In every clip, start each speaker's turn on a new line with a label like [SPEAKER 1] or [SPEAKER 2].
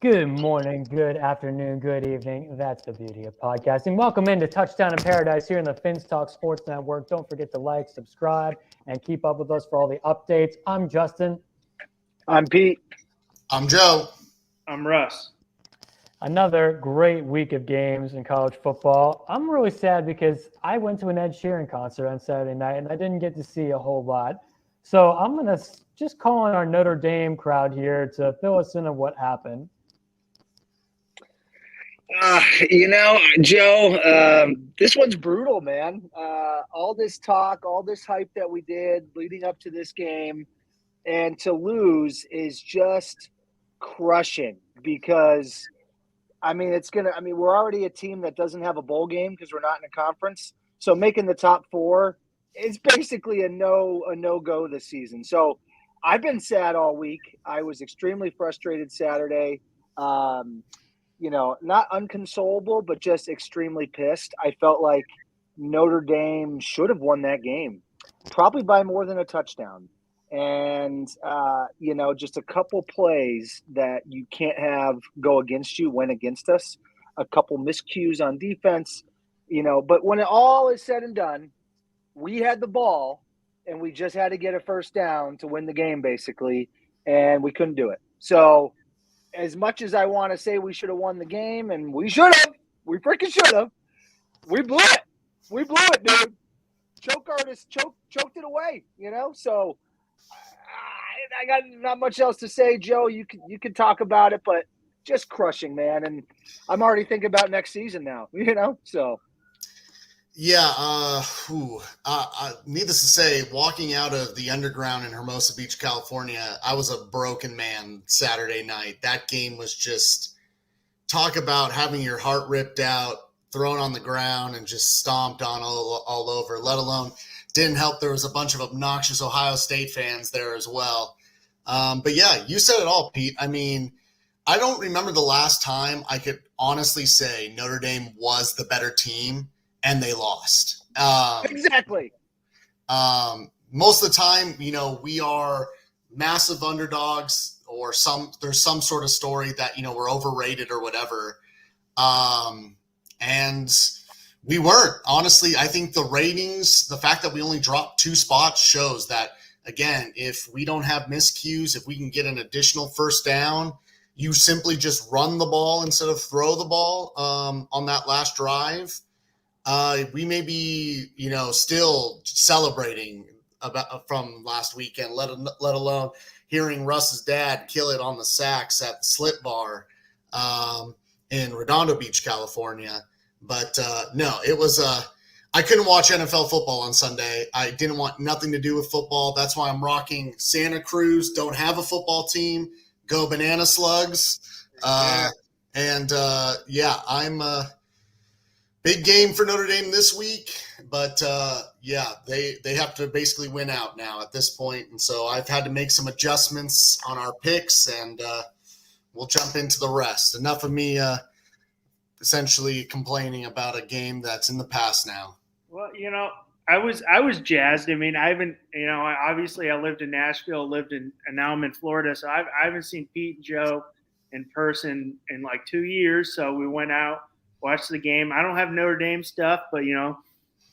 [SPEAKER 1] Good morning, good afternoon, good evening. That's the beauty of podcasting. Welcome into Touchdown in Paradise here in the Finstock Sports Network. Don't forget to like, subscribe, and keep up with us for all the updates. I'm Justin.
[SPEAKER 2] I'm Pete.
[SPEAKER 3] I'm Joe.
[SPEAKER 4] I'm Russ.
[SPEAKER 1] Another great week of games in college football. I'm really sad because I went to an Ed Sheeran concert on Saturday night and I didn't get to see a whole lot. So I'm going to just call on our Notre Dame crowd here to fill us in on what happened.
[SPEAKER 2] Joe, this one's brutal, man. All this talk, all this hype that we did leading up to this game, and to lose is just crushing because, we're already a team that doesn't have a bowl game because we're not in a conference. So making the top four is basically a no-go this season. So I've been sad all week. I was extremely frustrated Saturday. Not unconsolable, but just extremely pissed. I felt like Notre Dame should have won that game, probably by more than a touchdown. And, just a couple plays that you can't have go against you went against us. A couple miscues on defense, but when it all is said and done, we had the ball and we just had to get a first down to win the game, basically, and we couldn't do it. So, as much as I want to say we should have won the game, and we should have, we freaking should have, we blew it. We blew it, dude. Choke artist choked it away, So I got not much else to say, Joe. You can talk about it, but just crushing, man. And I'm already thinking about next season now, So.
[SPEAKER 3] Yeah, needless to say, walking out of the Underground in Hermosa Beach, California, I was a broken man Saturday night. That game was just talk about having your heart ripped out, thrown on the ground, and just stomped on all over, let alone didn't help. There was a bunch of obnoxious Ohio State fans there as well. But yeah, you said it all, Pete. I mean, I don't remember the last time I could honestly say Notre Dame was the better team and they lost.
[SPEAKER 2] Exactly.
[SPEAKER 3] Most of the time, we are massive underdogs, or there's some sort of story that, we're overrated or whatever. And we weren't. Honestly, I think the ratings, the fact that we only dropped 2 spots shows that, again, if we don't have miscues, if we can get an additional first down, you simply just run the ball instead of throw the ball on that last drive. We may be, still celebrating from last weekend, let alone hearing Russ's dad kill it on the sacks at the Slip Bar in Redondo Beach, California. But no, it was I couldn't watch NFL football on Sunday. I didn't want nothing to do with football. That's why I'm rocking Santa Cruz. Don't have a football team. Go Banana Slugs. I'm big game for Notre Dame this week, but they have to basically win out now at this point, and so I've had to make some adjustments on our picks, and we'll jump into the rest. Enough of me essentially complaining about a game that's in the past now.
[SPEAKER 4] Well, I was jazzed. I mean, I haven't, obviously I lived in Nashville, and now I'm in Florida, so I haven't seen Pete and Joe in person in like 2 years. So we went out, watched the game. I don't have Notre Dame stuff, but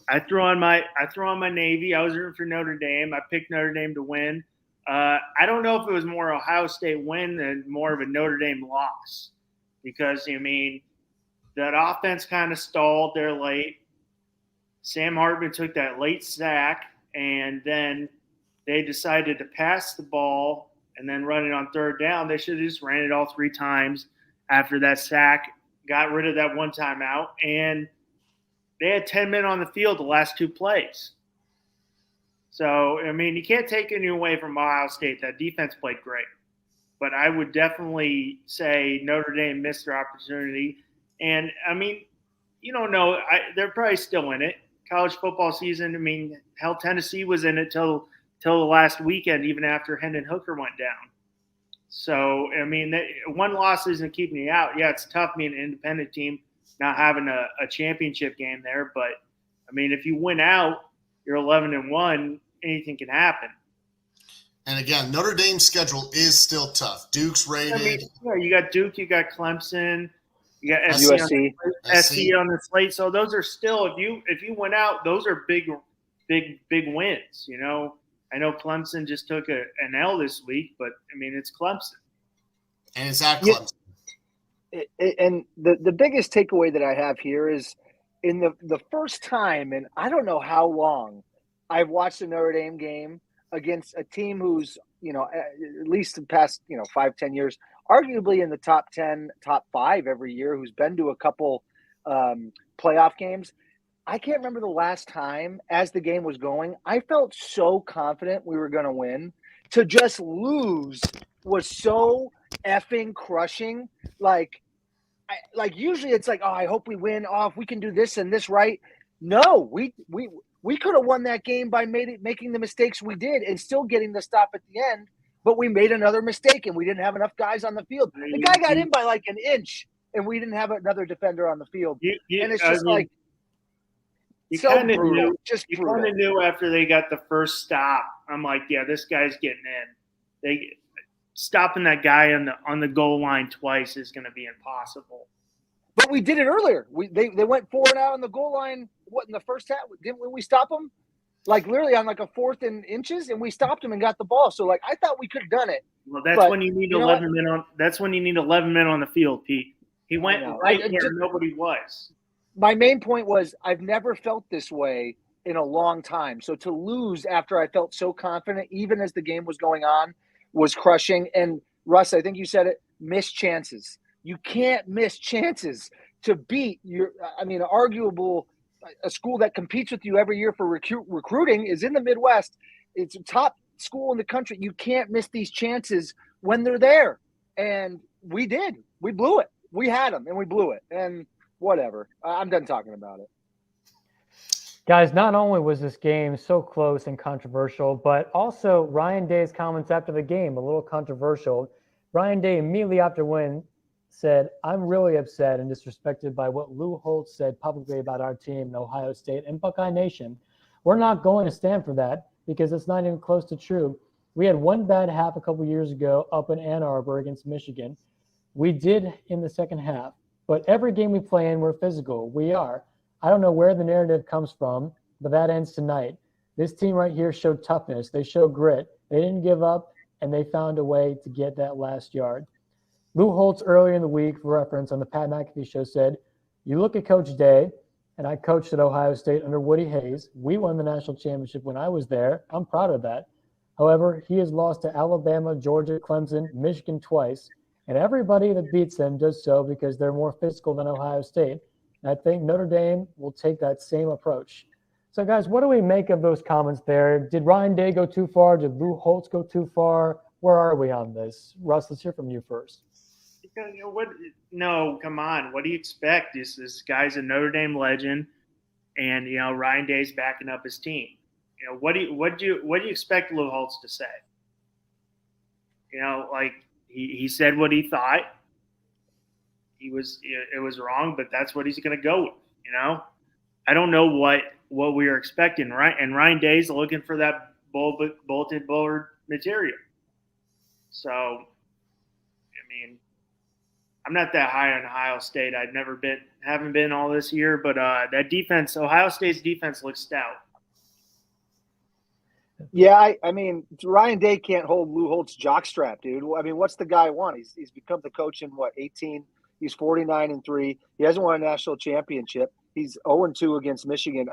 [SPEAKER 4] I threw on my Navy. I was rooting for Notre Dame. I picked Notre Dame to win. I don't know if it was more Ohio State win than more of a Notre Dame loss, because that offense kind of stalled there late. Sam Hartman took that late sack, and then they decided to pass the ball and then run it on third down. They should have just ran it all 3 times after that sack, got rid of that one timeout, and they had 10 men on the field the last 2 plays. So, you can't take any away from Ohio State. That defense played great. But I would definitely say Notre Dame missed their opportunity. And, you don't know. They're probably still in it. College football season, hell, Tennessee was in it till the last weekend, even after Hendon Hooker went down. So, one loss isn't keeping you out. Yeah, it's tough being an independent team, not having a championship game there. But, if you win out, you're 11-1, anything can happen.
[SPEAKER 3] And again, Notre Dame's schedule is still tough. Duke's rated.
[SPEAKER 4] I mean, you got Duke, you got Clemson, you got
[SPEAKER 2] USC.
[SPEAKER 4] SC on the slate. So those are still, if you went out, those are big wins. You know, I know Clemson just took an L this week, but I mean, it's Clemson.
[SPEAKER 3] And it's at Clemson.
[SPEAKER 2] And the biggest takeaway that I have here is in the first time, and I don't know how long, I've watched a Notre Dame game against a team who's, you know, at least the past, 5-10 years, arguably in the top 10, top 5 every year, who's been to a couple playoff games. I can't remember the last time as the game was going, I felt so confident we were going to win. To just lose was so effing crushing. Like usually it's like, oh, I hope we win. Oh, if we can do this and this right. No, we could have won that game by making the mistakes we did and still getting the stop at the end. But we made another mistake and we didn't have enough guys on the field. The guy got in by like an inch and we didn't have another defender on the field. And it's just
[SPEAKER 4] you
[SPEAKER 2] so
[SPEAKER 4] kind of
[SPEAKER 2] brutal.
[SPEAKER 4] knew.
[SPEAKER 2] Just
[SPEAKER 4] You
[SPEAKER 2] brutal.
[SPEAKER 4] kind of knew after they got the first stop. I'm like, yeah, this guy's getting in. Stopping that guy on the goal line twice is going to be impossible.
[SPEAKER 2] But we did it earlier. They went 4 and out on the goal line. What, in the first half? Didn't we stop them? Like literally on like a 4th and inches, and we stopped them and got the ball. So like I thought we could have done it.
[SPEAKER 4] Well, that's when you need 11 men on. That's when you need 11 men on the field, Pete. He went right where nobody was.
[SPEAKER 2] My main point was I've never felt this way in a long time. So to lose after I felt so confident, even as the game was going on, was crushing. And Russ, I think you said it, missed chances. You can't miss chances to beat a school that competes with you every year for recruiting is in the Midwest. It's a top school in the country. You can't miss these chances when they're there. And we did. We blew it. We had them and we blew it. And whatever. I'm done talking about it.
[SPEAKER 1] Guys, not only was this game so close and controversial, but also Ryan Day's comments after the game, a little controversial. Ryan Day immediately after win said, I'm really upset and disrespected by what Lou Holtz said publicly about our team in Ohio State and Buckeye Nation. We're not going to stand for that because it's not even close to true. We had one bad half a couple years ago up in Ann Arbor against Michigan. We did in the second half, but every game we play in, we're physical. We are. I don't know where the narrative comes from, but that ends tonight. This team right here showed toughness. They showed grit. They didn't give up, and they found a way to get that last yard. Lou Holtz earlier in the week, for reference on the Pat McAfee show, said, you look at Coach Day, and I coached at Ohio State under Woody Hayes. We won the national championship when I was there. I'm proud of that. However, he has lost to Alabama, Georgia, Clemson, Michigan twice, and everybody that beats them does so because they're more physical than Ohio State. And I think Notre Dame will take that same approach. So, guys, what do we make of those comments there? Did Ryan Day go too far? Did Lou Holtz go too far? Where are we on this? Russ, let's hear from you first.
[SPEAKER 4] No, come on. What do you expect? This guy's a Notre Dame legend, and Ryan Day's backing up his team. What do you expect Lou Holtz to say? He said what he thought. It was wrong, but that's what he's going to go with. I don't know what we were expecting, right? And Ryan Day's looking for that bulletin board material. So, I'm not that high on Ohio State. Haven't been all this year, but that defense, Ohio State's defense looks stout.
[SPEAKER 2] Yeah, Ryan Day can't hold Lou Holtz's jockstrap, dude. What's the guy want? He's become the coach in 18? He's 49-3. He hasn't won a national championship. He's 0-2 against Michigan.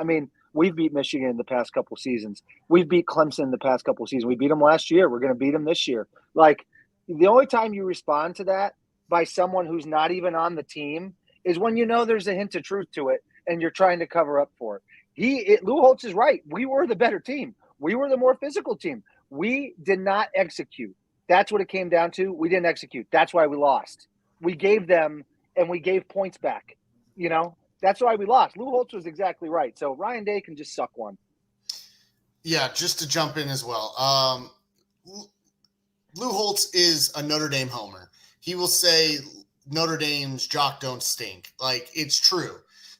[SPEAKER 2] We've beat Michigan in the past couple seasons. We've beat Clemson in the past couple seasons. We beat them last year. We're going to beat them this year. The only time you respond to that by someone who's not even on the team is when there's a hint of truth to it and you're trying to cover up for it. Lou Holtz is right. We were the better team. We were the more physical team. We did not execute. That's what it came down to. We didn't execute. That's why we lost. We gave them and we gave points back. That's why we lost. Lou Holtz was exactly right. So Ryan Day can just suck one.
[SPEAKER 3] Yeah, just to jump in as well. Lou Holtz is a Notre Dame homer. He will say Notre Dame's jock don't stink. It's true.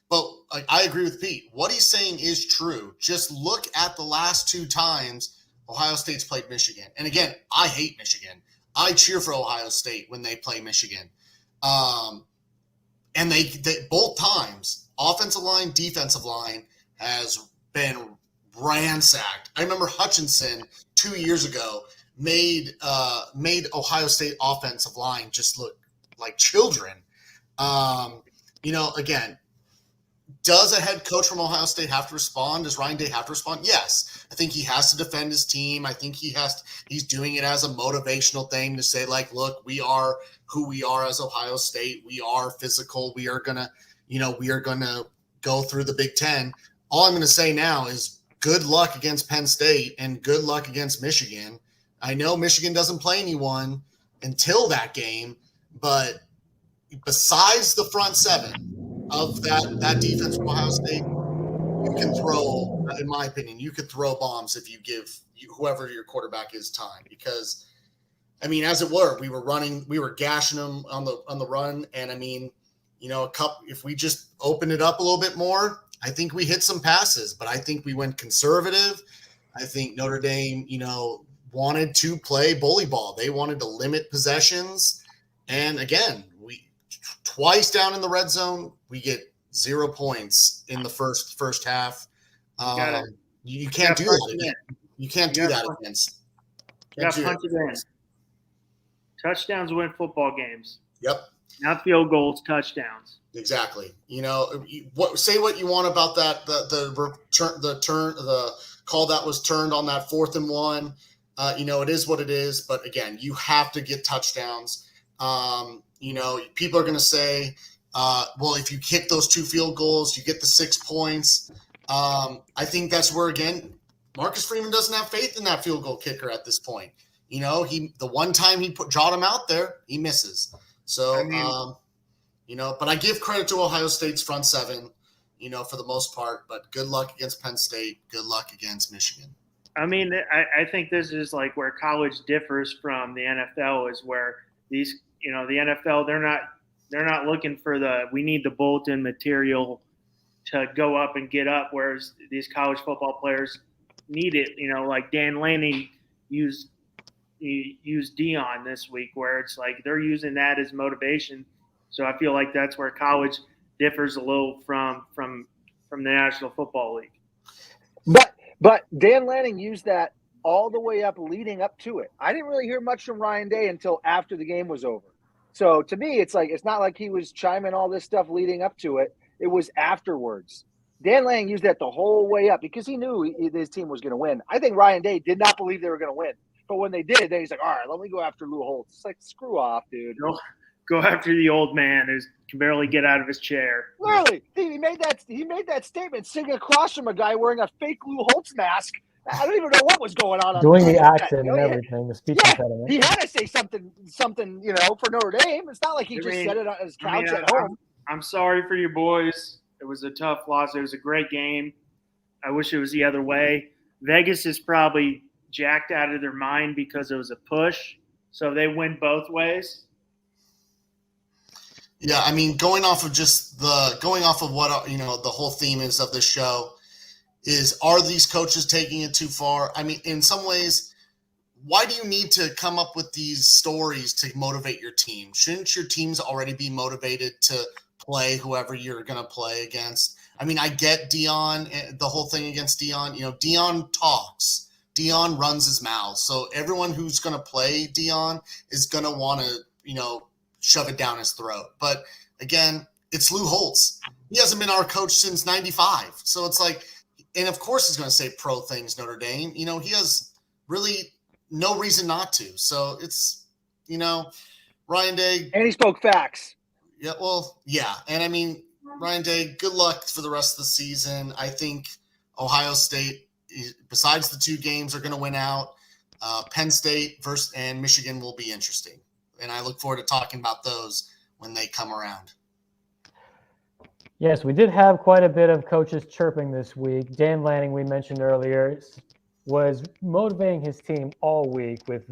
[SPEAKER 3] But I agree with Pete. What he's saying is true. Just look at the last 2 times Ohio State's played Michigan. And again, I hate Michigan. I cheer for Ohio State when they play Michigan. And they both times, offensive line, defensive line has been ransacked. I remember Hutchinson 2 years ago made Ohio State offensive line just look like children. Again, does a head coach from Ohio State have to respond? Does Ryan Day have to respond? Yes. I think he has to defend his team. I think he's doing it as a motivational thing to say, like, look, we are who we are as Ohio State. We are physical. We are gonna go through the Big Ten. All I'm gonna say now is good luck against Penn State and good luck against Michigan. I know Michigan doesn't play anyone until that game, but besides the front seven of that defense from Ohio State, you can throw, in my opinion, you could throw bombs if you give whoever your quarterback is time. Because, I mean, as it were, we were gashing them on the run, and I mean, if we just open it up a little bit more, I think we hit some passes. But I think we went conservative. I think Notre Dame, wanted to play bully ball. They wanted to limit possessions, and again, we twice down in the red zone, we get 0 points in the first half. You can't do that. You can't do that against.
[SPEAKER 4] You got to punch it in. Touchdowns win football games.
[SPEAKER 3] Yep.
[SPEAKER 4] Not field goals, touchdowns.
[SPEAKER 3] Exactly. Say what you want about that. The call that was turned on that 4th and 1. It is what it is. But again, you have to get touchdowns. People are going to say, well, if you kick those 2 field goals, you get the 6 points. I think that's where, again, Marcus Freeman doesn't have faith in that field goal kicker at this point. The one time he jot him out there, he misses. So, but I give credit to Ohio State's front seven, for the most part. But good luck against Penn State. Good luck against Michigan.
[SPEAKER 4] I mean, I think this is like where college differs from the NFL is where these, the NFL, they're not looking for we need the bulletin material to go up and get up, whereas these college football players need it. Like Dan Lanning used Dion this week, where it's like they're using that as motivation. So I feel like that's where college differs a little from the National Football League.
[SPEAKER 2] But Dan Lanning used that all the way up leading up to it. I didn't really hear much from Ryan Day until after the game was over. So to me, it's not like he was chiming all this stuff leading up to it. It was afterwards. Dan Lanning used that the whole way up because he knew his team was going to win. I think Ryan Day did not believe they were going to win. But when they did, then he's like, all right, let me go after Lou Holtz. It's like, screw off, dude.
[SPEAKER 4] Go after the old man who can barely get out of his chair.
[SPEAKER 2] Literally, he made that statement sitting across from a guy wearing a fake Lou Holtz mask. I don't even know what was going on.
[SPEAKER 1] Doing the accent and everything, the speech impediment.
[SPEAKER 2] He had to say something, for Notre Dame. It's not like he said it on his couch at home.
[SPEAKER 4] I'm sorry for you boys. It was a tough loss. It was a great game. I wish it was the other way. Vegas is probably jacked out of their mind because it was a push. So they win both ways.
[SPEAKER 3] Yeah, I mean, going off of what the whole theme is of this show is, are these coaches taking it too far? I mean, in some ways, why do you need to come up with these stories to motivate your team? Shouldn't your teams already be motivated to play whoever you're going to play against? I mean, I get Dion, the whole thing against Dion. Dion talks. Dion runs his mouth. So everyone who's going to play Dion is going to want to, shove it down his throat. But again, it's Lou Holtz. He hasn't been our coach since 95. So it's like, and of course he's going to say pro things, Notre Dame. He has really no reason not to. So it's, Ryan Day.
[SPEAKER 2] And he spoke facts.
[SPEAKER 3] Yeah, well, yeah. And I mean, Ryan Day, good luck for the rest of the season. I think Ohio State, besides the 2 games, are going to win out. Penn State and Michigan will be interesting. And I look forward to talking about those when they come around.
[SPEAKER 1] Yes, we did have quite a bit of coaches chirping this week. Dan Lanning, we mentioned earlier, was motivating his team all week with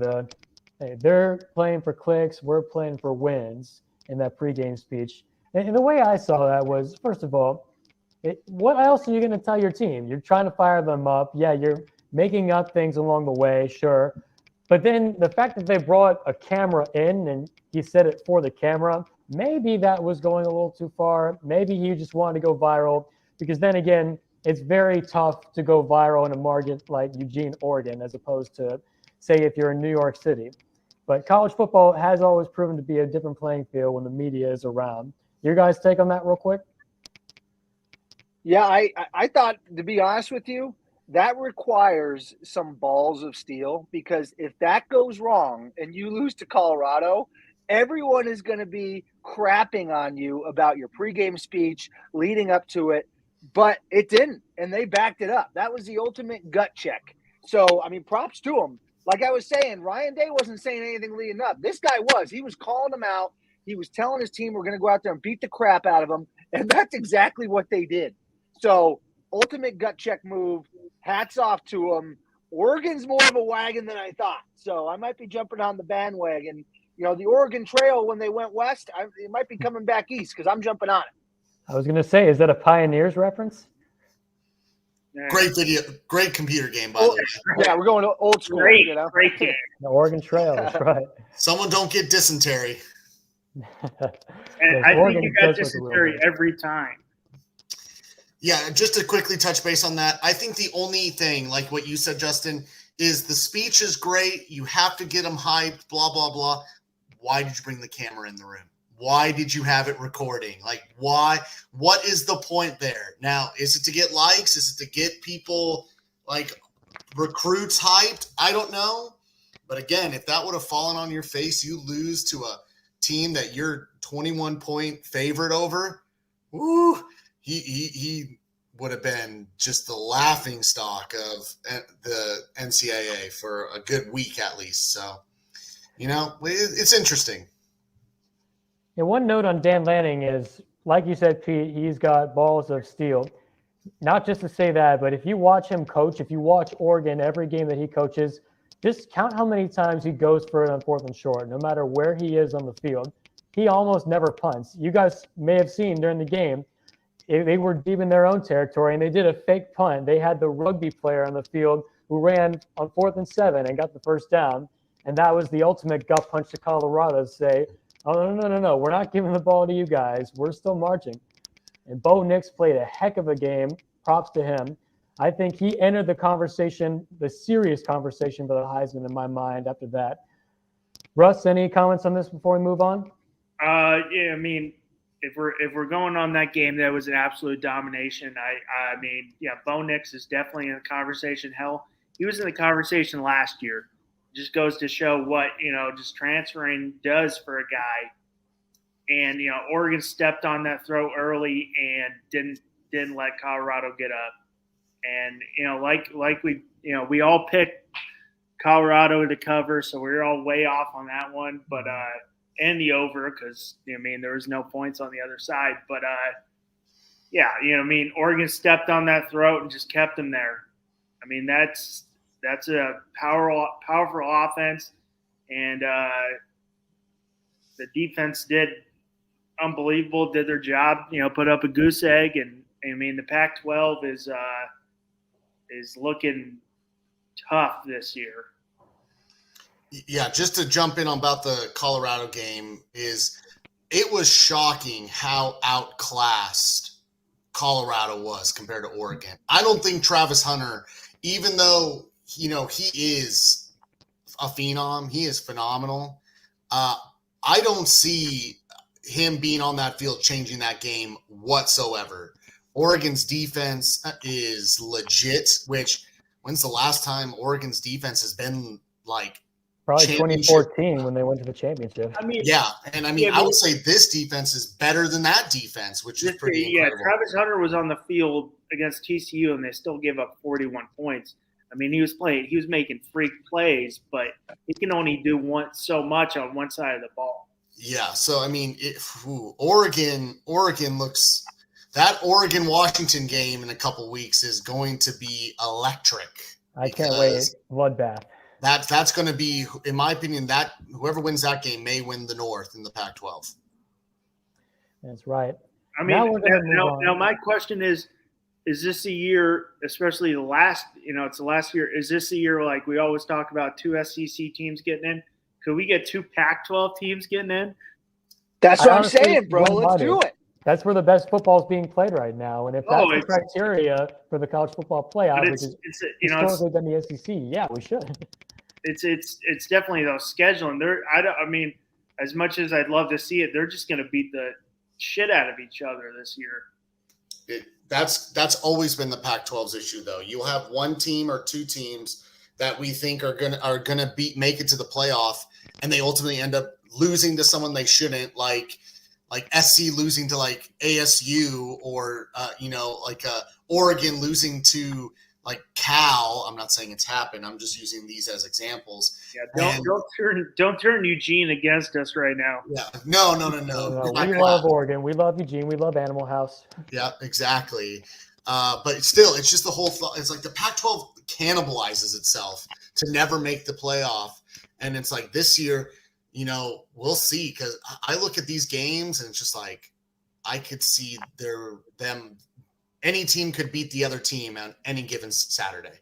[SPEAKER 1] hey, they're playing for clicks, we're playing for wins in that pregame speech. And the way I saw that was, first of all, what else are you going to tell your team? You're trying to fire them up. Yeah, you're making up things along the way, sure. But then the fact that they brought a camera in and he said it for the camera, maybe that was going a little too far. Maybe he just wanted to go viral because then again, it's very tough to go viral in a market like Eugene, Oregon, as opposed to, say, if you're in New York City. But college football has always proven to be a different playing field when the media is around. Your guys' take on that real quick?
[SPEAKER 2] Yeah, I thought, to be honest with you, that requires some balls of steel, because if that goes wrong and you lose to Colorado, everyone is going to be crapping on you about your pregame speech leading up to it. But it didn't, and they backed it up. That was the ultimate gut check. So, I mean, props to them. Like I was saying, Ryan Day wasn't saying anything leading up. This guy was. He was calling them out. He was telling his team we're going to go out there and beat the crap out of them, and that's exactly what they did. So, ultimate gut check move. Hats off to them. Oregon's more of a wagon than I thought. So, I might be jumping on the bandwagon. You know, the Oregon Trail, when they went west, it might be coming back east because I'm jumping on it.
[SPEAKER 1] I was going to say, is that a Pioneers reference?
[SPEAKER 3] Great video, great computer game, by the way.
[SPEAKER 2] Yeah, we're going to old school.
[SPEAKER 4] Great,
[SPEAKER 2] you know?
[SPEAKER 4] great game.
[SPEAKER 1] The Oregon Trail, that's right.
[SPEAKER 3] Someone don't get dysentery.
[SPEAKER 4] And
[SPEAKER 1] Yes,
[SPEAKER 4] I
[SPEAKER 1] Oregon
[SPEAKER 4] think you got
[SPEAKER 1] does look a little
[SPEAKER 4] dysentery
[SPEAKER 1] bit.
[SPEAKER 4] every time.
[SPEAKER 3] Yeah, just to quickly touch base on that, I think the only thing, like what you said, Justin, is the speech is great. You have to get them hyped, blah, blah, blah. Why did you bring the camera in the room? Why did you have it recording? Like, why? What is the point there? Now, is it to get likes? Is it to get people, like, recruits hyped? I don't know. But again, if that would have fallen on your face, you lose to a team that you're 21-point favorite over, woo, he would have been just the laughing stock of the NCAA for a good week at least. So, you know, it's interesting.
[SPEAKER 1] And one note on Dan Lanning is, like you said, Pete, he's got balls of steel. Not just to say that, but if you watch him coach, if you watch Oregon every game that he coaches, just count how many times he goes for it on 4th and short. No matter where he is on the field, he almost never punts. You guys may have seen during the game, they were deep in their own territory, and they did a fake punt. They had the rugby player on the field who ran on 4th and 7 and got the first down, and that was the ultimate gut punch to Colorado to say, oh, no, we're not giving the ball to you guys. We're still marching. And Bo Nix played a heck of a game. Props to him. I think he entered the conversation, the serious conversation for the Heisman in my mind after that. Russ, any comments on this before we move on?
[SPEAKER 4] Yeah, I mean, if we're going on that game, that was an absolute domination. I mean, yeah, Bo Nix is definitely in the conversation. Hell, he was in the conversation last year. Just goes to show what, you know, just transferring does for a guy. And, you know, Oregon stepped on that throw early and didn't let Colorado get up. And, you know, like we, you know, we all picked Colorado to cover, so we were all way off on that one. But and the over, because, I mean, there was no points on the other side. But yeah, you know, I mean, Oregon stepped on that throat and just kept them there. I mean, that's a powerful offense, and the defense did unbelievable, did their job, you know, put up a goose egg, and I mean, the Pac-12 is looking tough this year.
[SPEAKER 3] Yeah, just to jump in about the Colorado game, it was shocking how outclassed Colorado was compared to Oregon. I don't think Travis Hunter, even though, you know, he is a phenom, he is phenomenal, I don't see him being on that field changing that game whatsoever. Oregon's defense is legit, which, when's the last time Oregon's defense has been like
[SPEAKER 1] Probably 2014 when they went to the championship.
[SPEAKER 4] I mean,
[SPEAKER 3] yeah, and I mean, I would say this defense is better than that defense, which is pretty incredible.
[SPEAKER 4] Travis Hunter was on the field against TCU, and they still gave up 41 points. I mean, he was making freak plays, but he can only do so much on one side of the ball.
[SPEAKER 3] Yeah, so I mean, Oregon looks, that Oregon-Washington game in a couple weeks is going to be electric.
[SPEAKER 1] I can't wait. Bloodbath.
[SPEAKER 3] That's going to be, in my opinion, that whoever wins that game may win the North in the Pac-12.
[SPEAKER 1] That's right.
[SPEAKER 4] I mean, now my question is, is this a year, especially it's the last year, is this a year like we always talk about 2 SEC teams getting in? Could we get 2 Pac-12 teams getting in?
[SPEAKER 2] That's
[SPEAKER 1] I
[SPEAKER 2] what I'm
[SPEAKER 1] honestly
[SPEAKER 2] saying, bro.
[SPEAKER 1] wouldn't
[SPEAKER 2] Let's
[SPEAKER 1] mind
[SPEAKER 2] do
[SPEAKER 1] it.
[SPEAKER 2] it.
[SPEAKER 1] That's where the best football is being played right now. And if that's the
[SPEAKER 4] it's-
[SPEAKER 1] criteria for the college football playoff,
[SPEAKER 4] But
[SPEAKER 1] which is
[SPEAKER 4] it's
[SPEAKER 1] historically been the SEC, yeah, we should.
[SPEAKER 4] it's definitely those scheduling. I mean, as much as I'd love to see it, they're just going to beat the shit out of each other this year.
[SPEAKER 3] That's always been the Pac-12's issue, though. You'll have one team or two teams that we think are gonna make it to the playoff, and they ultimately end up losing to someone they shouldn't, like SC losing to like ASU, or Oregon losing to like Cal. I'm not saying it's happened. I'm just using these as examples.
[SPEAKER 4] Yeah, don't turn Eugene against us right now.
[SPEAKER 3] Yeah, no.
[SPEAKER 1] We love Oregon. We love Eugene. We love Animal House.
[SPEAKER 3] Yeah, exactly. But still, it's just the whole thought. It's like the Pac-12 cannibalizes itself to never make the playoff. And it's like this year, we'll see, because I look at these games and it's just like I could see any team could beat the other team on any given Saturday.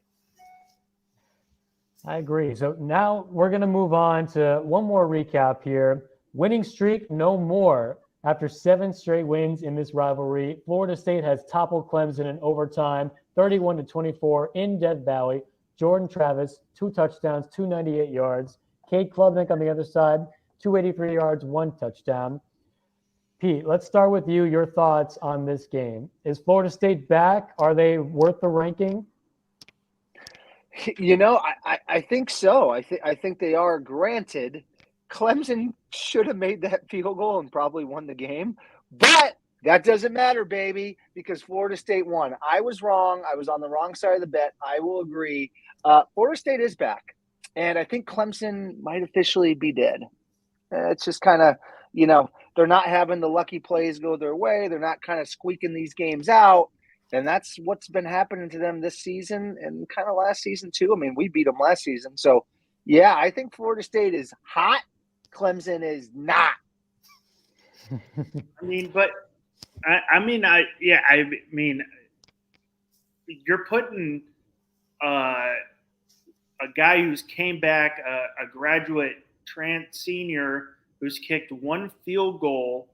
[SPEAKER 1] I agree. So now we're going to move on to one more recap here. Winning streak no more. After 7 straight wins in this rivalry, Florida State has toppled Clemson in overtime, 31-24 in Death Valley. Jordan Travis, 2 touchdowns, 298 yards. Cade Klubnik on the other side, 283 yards, 1 touchdown. Pete, let's start with you. Your thoughts on this game. Is Florida State back? Are they worth the ranking?
[SPEAKER 2] I think so. I think they are. Granted, Clemson should have made that field goal and probably won the game, but that doesn't matter, baby, because Florida State won. I was wrong. I was on the wrong side of the bet. I will agree. Florida State is back, and I think Clemson might officially be dead. It's just kind of, they're not having the lucky plays go their way. They're not kind of squeaking these games out. And that's what's been happening to them this season and kind of last season too. I mean, we beat them last season. So, yeah, I think Florida State is hot. Clemson is not.
[SPEAKER 4] I mean, you're putting a guy who's came back, a graduate senior who's kicked 1 field goal,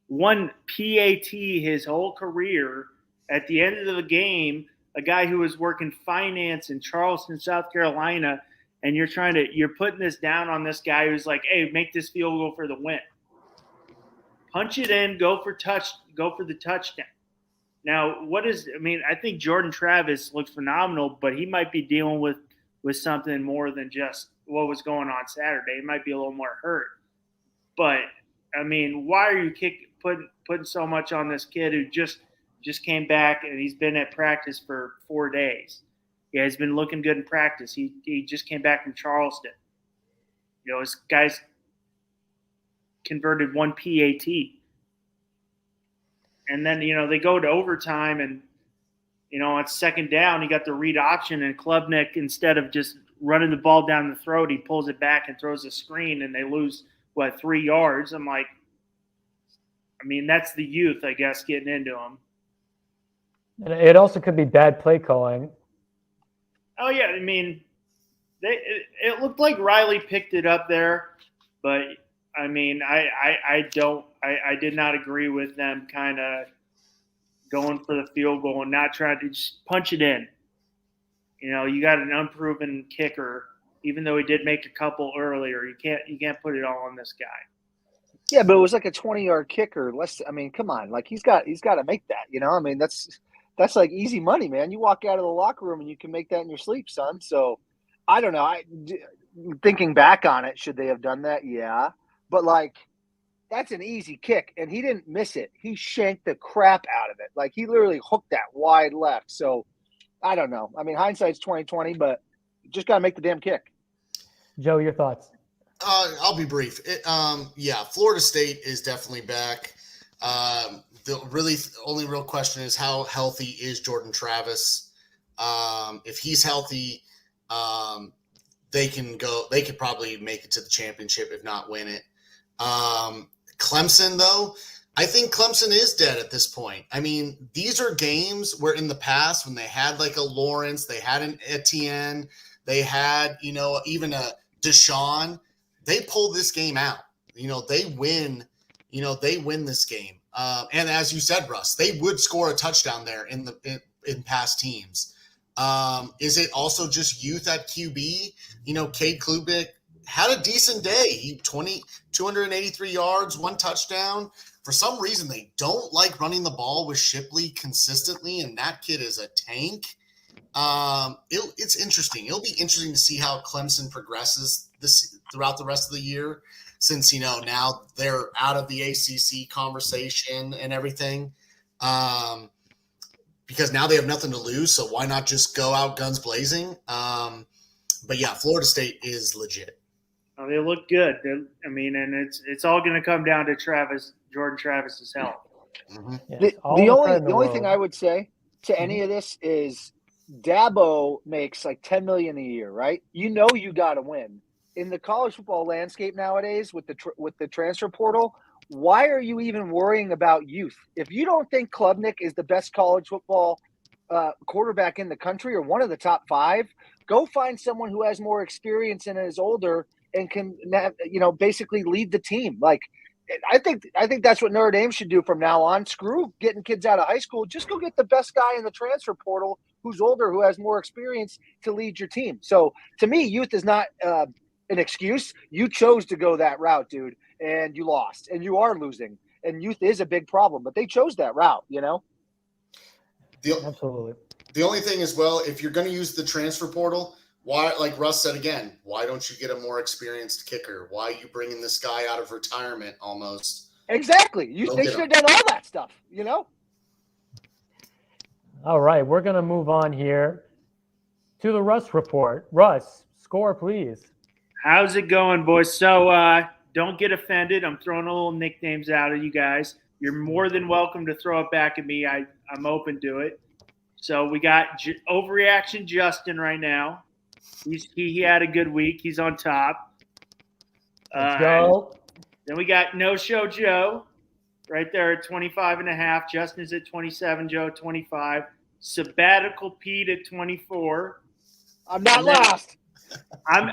[SPEAKER 4] 1 PAT his whole career. At the end of the game, a guy who was working finance in Charleston, South Carolina, and you're putting this down on this guy who's like, hey, make this field goal for the win. Punch it in, go for the touchdown. Now, I think Jordan Travis looks phenomenal, but he might be dealing with something more than just what was going on Saturday. He might be a little more hurt. But, I mean, why are you putting so much on this kid who just came back and he's been at practice for 4 days? Yeah, he's been looking good in practice. He just came back from Charleston. This guy's converted 1 PAT. And then, they go to overtime and, on second down, he got the read option, and Klubnik, instead of just running the ball down the throat, he pulls it back and throws a screen, and they lose, 3 yards. I'm like, that's the youth, I guess, getting into him.
[SPEAKER 1] And it also could be bad play calling.
[SPEAKER 4] Oh, yeah. It looked like Riley picked it up there, but, I did not agree with them kind of going for the field goal and not trying to just punch it in. You got an unproven kicker, even though he did make a couple earlier. You can't put it all on this guy.
[SPEAKER 2] Yeah, but it was like a 20-yard kicker. Come on. Like, he's got to make that, That's like easy money, man. You walk out of the locker room and you can make that in your sleep, son. So, I don't know. Thinking back on it, should they have done that? Yeah. But, that's an easy kick, and he didn't miss it. He shanked the crap out of it. Like, he literally hooked that wide left. So, I don't know. Hindsight's 20/20, but just got to make the damn kick.
[SPEAKER 1] Joe, your thoughts?
[SPEAKER 3] I'll be brief. Florida State is definitely back. The only real question is, how healthy is Jordan Travis? If he's healthy, they could probably make it to the championship, if not win it. Clemson, though, I think Clemson is dead at this point. I mean, these are games where in the past, when they had like a Lawrence, they had an Etienne, they had, even a Deshaun, they pull this game out. They win, they win this game. And as you said, Russ, they would score a touchdown there in past teams. Is it also just youth at QB? Cade Klubnik had a decent day. He 283 yards, 1 touchdown. For some reason, they don't like running the ball with Shipley consistently, and that kid is a tank. It's interesting. It'll be interesting to see how Clemson progresses throughout the rest of the year, since now they're out of the ACC conversation and everything. Because now they have nothing to lose, so why not just go out guns blazing? But yeah, Florida State is legit.
[SPEAKER 4] Oh, they look good. And it's all going to come down to Jordan Travis's health.
[SPEAKER 3] Mm-hmm.
[SPEAKER 2] The only thing I would say to any of this is Dabo makes like $10 million a year, right? You got to win in the college football landscape nowadays with the transfer portal. Why are you even worrying about youth? If you don't think Klubnik is the best college football quarterback in the country or one of the top 5, go find someone who has more experience and is older and can, basically lead the team. Like, I think that's what Notre Dame should do from now on. Screw getting kids out of high school. Just go get the best guy in the transfer portal who's older, who has more experience to lead your team. So to me, youth is not an excuse. You chose to go that route, dude, and you lost, and you are losing. And youth is a big problem, but they chose that route,
[SPEAKER 1] Absolutely.
[SPEAKER 3] The only thing is, well, if you're going to use the transfer portal, why, like Russ said again, why don't you get a more experienced kicker? Why are you bringing this guy out of retirement almost?
[SPEAKER 2] Exactly. They should have done all that stuff,
[SPEAKER 1] All right, we're going to move on here to the Russ report. Russ, score, please.
[SPEAKER 4] How's it going, boys? So don't get offended. I'm throwing a little nicknames out at you guys. You're more than welcome to throw it back at me. I'm open to it. So we got Overreaction Justin right now. He had a good week. He's on top.
[SPEAKER 1] Let's go.
[SPEAKER 4] Then we got No Show Joe right there at 25.5. Justin's at 27. Joe at 25. Sabbatical Pete at 24.
[SPEAKER 2] I'm not last.
[SPEAKER 4] I'm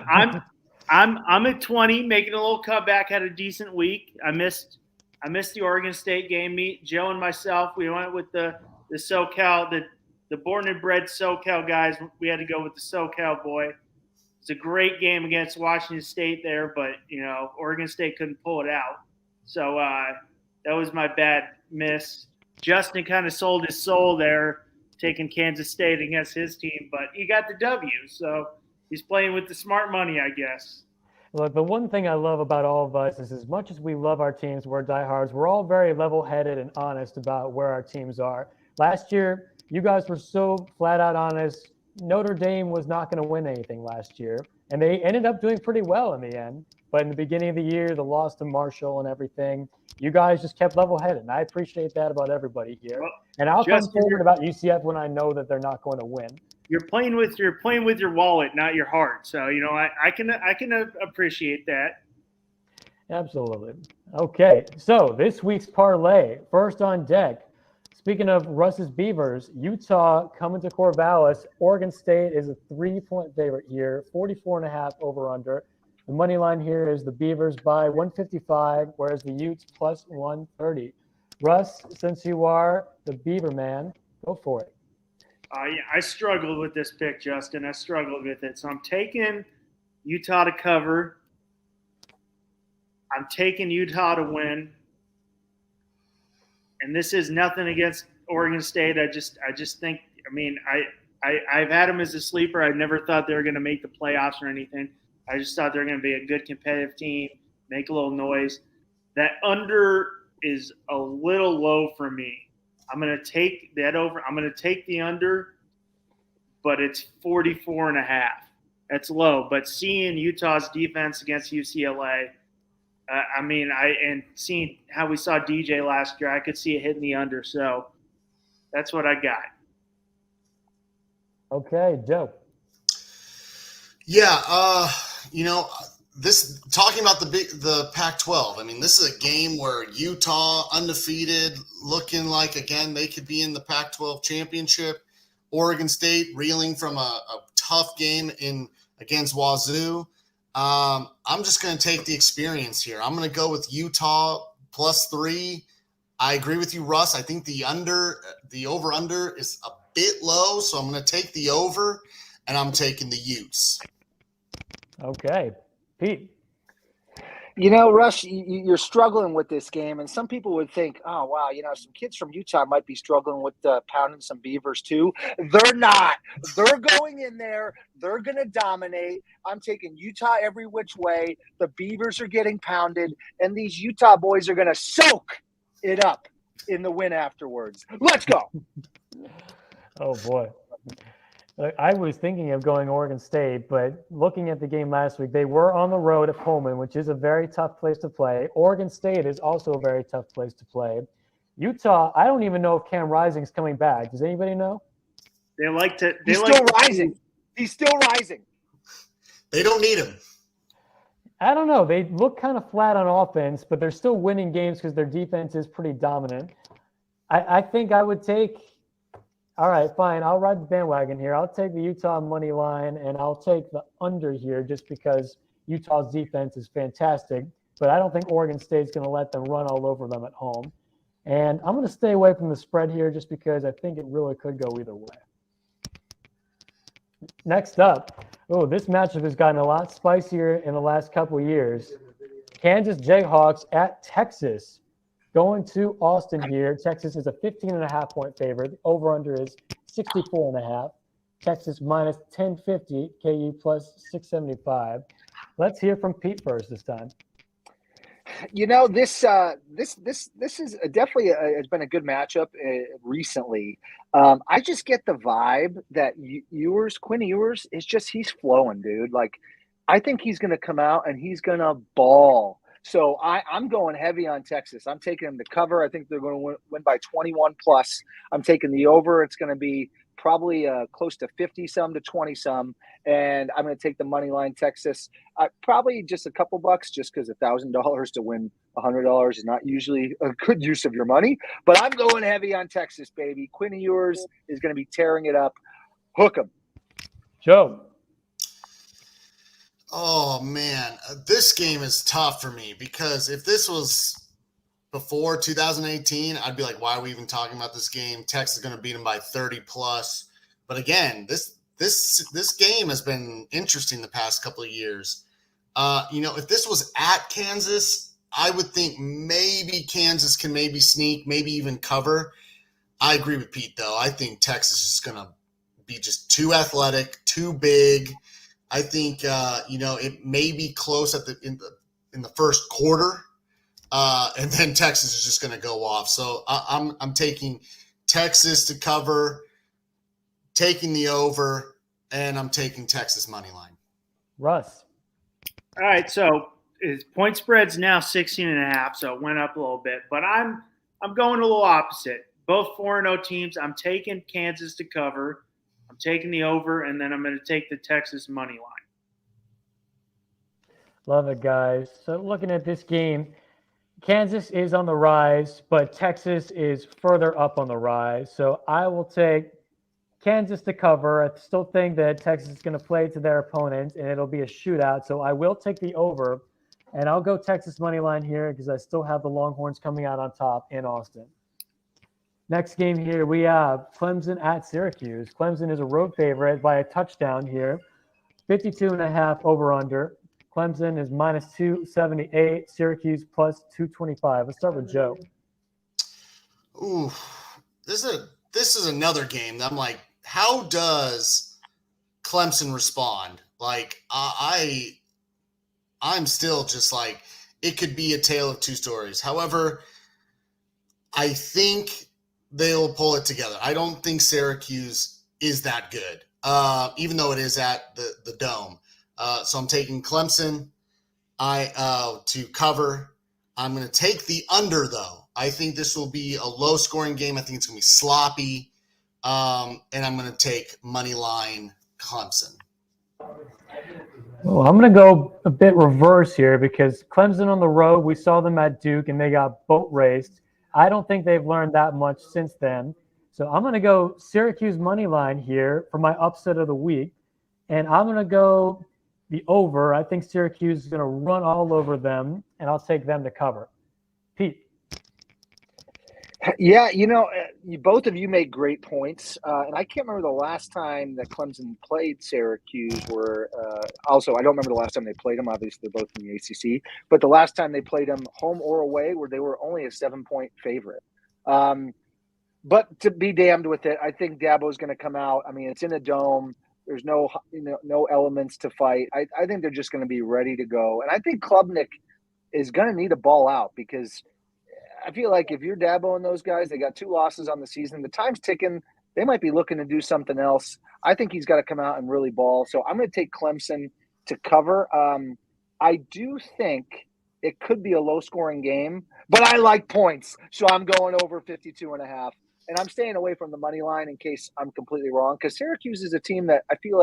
[SPEAKER 4] at 20, making a little comeback. Had a decent week. I missed the Oregon State game. Joe and myself, we went with the SoCal, the born and bred SoCal guys. We had to go with the SoCal boy. It's a great game against Washington State there, but Oregon State couldn't pull it out. So that was my bad miss. Justin kind of sold his soul there, taking Kansas State against his team, but he got the W. So he's playing with the smart money, I guess.
[SPEAKER 1] Look, the one thing I love about all of us is as much as we love our teams, we're diehards, we're all very level-headed and honest about where our teams are. Last year, you guys were so flat out honest. Notre Dame was not going to win anything last year, and they ended up doing pretty well in the end. But in the beginning of the year, the loss to Marshall and everything, you guys just kept level-headed, and I appreciate that about everybody here.
[SPEAKER 4] Well,
[SPEAKER 1] and I'll come forward about UCF when I know that they're not going to win.
[SPEAKER 4] You're playing with your wallet, not your heart. So I can appreciate that.
[SPEAKER 1] Absolutely. Okay, so this week's parlay, first on deck. Speaking of Russ's Beavers, Utah coming to Corvallis. Oregon State is a 3-point favorite here, 44.5 over/under. The money line here is the Beavers by 155, whereas the Utes plus 130. Russ, since you are the Beaver man, go for it.
[SPEAKER 4] I struggled with this pick, Justin. I struggled with it. So I'm taking Utah to cover. I'm taking Utah to win. And this is nothing against Oregon State. I just think, I've had them as a sleeper. I never thought they were going to make the playoffs or anything. I just thought they were going to be a good competitive team, make a little noise. That under is a little low for me. I'm going to take that over. I'm going to take the under, but it's 44.5. That's low. But seeing Utah's defense against UCLA, and seeing how we saw DJ last year, I could see it hitting the under. So that's what I got.
[SPEAKER 1] Okay, Joe.
[SPEAKER 3] Yeah, this talking about the Pac-12. I mean, this is a game where Utah undefeated, looking like again they could be in the Pac-12 championship. Oregon State reeling from a tough game against Wazoo. I'm just going to take the experience here. I'm going to go with Utah +3. I agree with you, Russ. I think the over/under is a bit low, so I'm going to take the over, and I'm taking the Utes.
[SPEAKER 1] Okay. Pete.
[SPEAKER 2] You know, Rush, you're struggling with this game, and some people would think, oh, wow, some kids from Utah might be struggling with pounding some Beavers too. They're not. They're going in there. They're going to dominate. I'm taking Utah every which way. The Beavers are getting pounded, and these Utah boys are going to soak it up in the win afterwards. Let's go.
[SPEAKER 1] Oh, boy. I was thinking of going Oregon State, but looking at the game last week, they were on the road at Pullman, which is a very tough place to play. Oregon State is also a very tough place to play. Utah, I don't even know if Cam Rising's coming back. Does anybody know?
[SPEAKER 2] He's still rising. He's still rising.
[SPEAKER 3] They don't need him.
[SPEAKER 1] I don't know. They look kind of flat on offense, but they're still winning games because their defense is pretty dominant. I think I would take – all right, fine. I'll ride the bandwagon here. I'll take the Utah money line, and I'll take the under here just because Utah's defense is fantastic. But I don't think Oregon State's going to let them run all over them at home. And I'm going to stay away from the spread here just because I think it really could go either way. Next up, this matchup has gotten a lot spicier in the last couple of years. Kansas Jayhawks at Texas. Going to Austin here. Texas is a 15.5-point favorite. The over-under is 64.5. Texas minus 1050. KU plus 675. Let's hear from Pete first this time.
[SPEAKER 2] This is definitely has been a good matchup recently. I just get the vibe that Quinn Ewers he's flowing, dude. Like, I think he's going to come out and he's going to ball. So I'm going heavy on Texas. I'm taking them to cover. I think they're going to win by 21 plus. I'm taking the over. It's going to be probably close to 50-some to 20-some. And I'm going to take the money line Texas. Probably just a couple bucks just because $1,000 to win $100 is not usually a good use of your money. But I'm going heavy on Texas, baby. Quinn Ewers is going to be tearing it up. Hook 'em.
[SPEAKER 1] Joe.
[SPEAKER 3] Oh, man, this game is tough for me because if this was before 2018, I'd be like, why are we even talking about this game? Texas is going to beat them by 30 plus. But again, this game has been interesting the past couple of years. If this was at Kansas, I would think maybe Kansas can maybe sneak, maybe even cover. I agree with Pete, though. I think Texas is going to be just too athletic, too big. I think it may be close in the first quarter, and then Texas is just going to go off. So I'm taking Texas to cover, taking the over, and I'm taking Texas money line.
[SPEAKER 1] Russ.
[SPEAKER 4] All right, so point spread's now 16.5, so it went up a little bit. But I'm going a little opposite. Both 4-0 teams. I'm taking Kansas to cover. I'm taking the over, and then I'm going to take the Texas money line.
[SPEAKER 1] Love it, guys. So looking at this game, Kansas is on the rise, but Texas is further up on the rise. So I will take Kansas to cover. I still think that Texas is going to play to their opponent, and it'll be a shootout. So I will take the over, and I'll go Texas money line here because I still have the Longhorns coming out on top in Austin. Next game here, we have Clemson at Syracuse. Clemson is a road favorite by a touchdown here. 52.5 over-under. Clemson is minus 278. Syracuse plus 225. Let's start with Joe.
[SPEAKER 3] Ooh, this is another game that I'm like, how does Clemson respond? Like, I'm still just like, it could be a tale of two stories. However, I think they'll pull it together. I don't think Syracuse is that good, even though it is at the Dome. So I'm taking Clemson to cover. I'm going to take the under, though. I think this will be a low-scoring game. I think it's going to be sloppy. And I'm going to take money line Clemson.
[SPEAKER 1] Well, I'm going to go a bit reverse here because Clemson on the road, we saw them at Duke and they got boat raced. I don't think they've learned that much since then. So I'm going to go Syracuse money line here for my upset of the week. And I'm going to go the over. I think Syracuse is going to run all over them, and I'll take them to cover. Pete.
[SPEAKER 2] Yeah, both of you made great points, and I can't remember the last time that Clemson played Syracuse. Also, I don't remember the last time they played them. Obviously, they're both in the ACC, but the last time they played them, home or away, where they were only a 7-point favorite. But to be damned with it, I think Dabo's going to come out. I mean, it's in a dome. There's no elements to fight. I think they're just going to be ready to go, and I think Klubnik is going to need a ball out because I feel like if you're Dabo and those guys, they got 2 losses on the season. The time's ticking. They might be looking to do something else. I think he's got to come out and really ball. So I'm going to take Clemson to cover. I do think it could be a low-scoring game, but I like points. So I'm going over 52.5. And I'm staying away from the money line in case I'm completely wrong because Syracuse is a team that I feel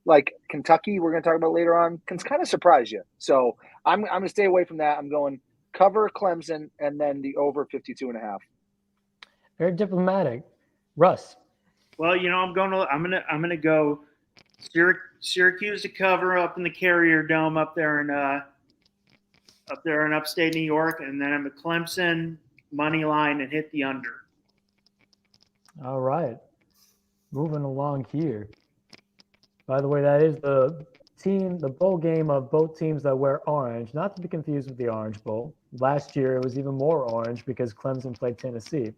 [SPEAKER 2] like Kentucky, we're going to talk about later on, can kind of surprise you. So I'm going to stay away from that. I'm going cover Clemson and then the over 52.5.
[SPEAKER 1] Very diplomatic. Russ.
[SPEAKER 4] Well, I'm gonna go Syracuse to cover up in the Carrier Dome up there in upstate New York, and then I'm a Clemson money line and hit the under.
[SPEAKER 1] All right. Moving along here. By the way, that is the bowl game of both teams that wear orange, not to be confused with the Orange Bowl. Last year, it was even more orange because Clemson played Tennessee.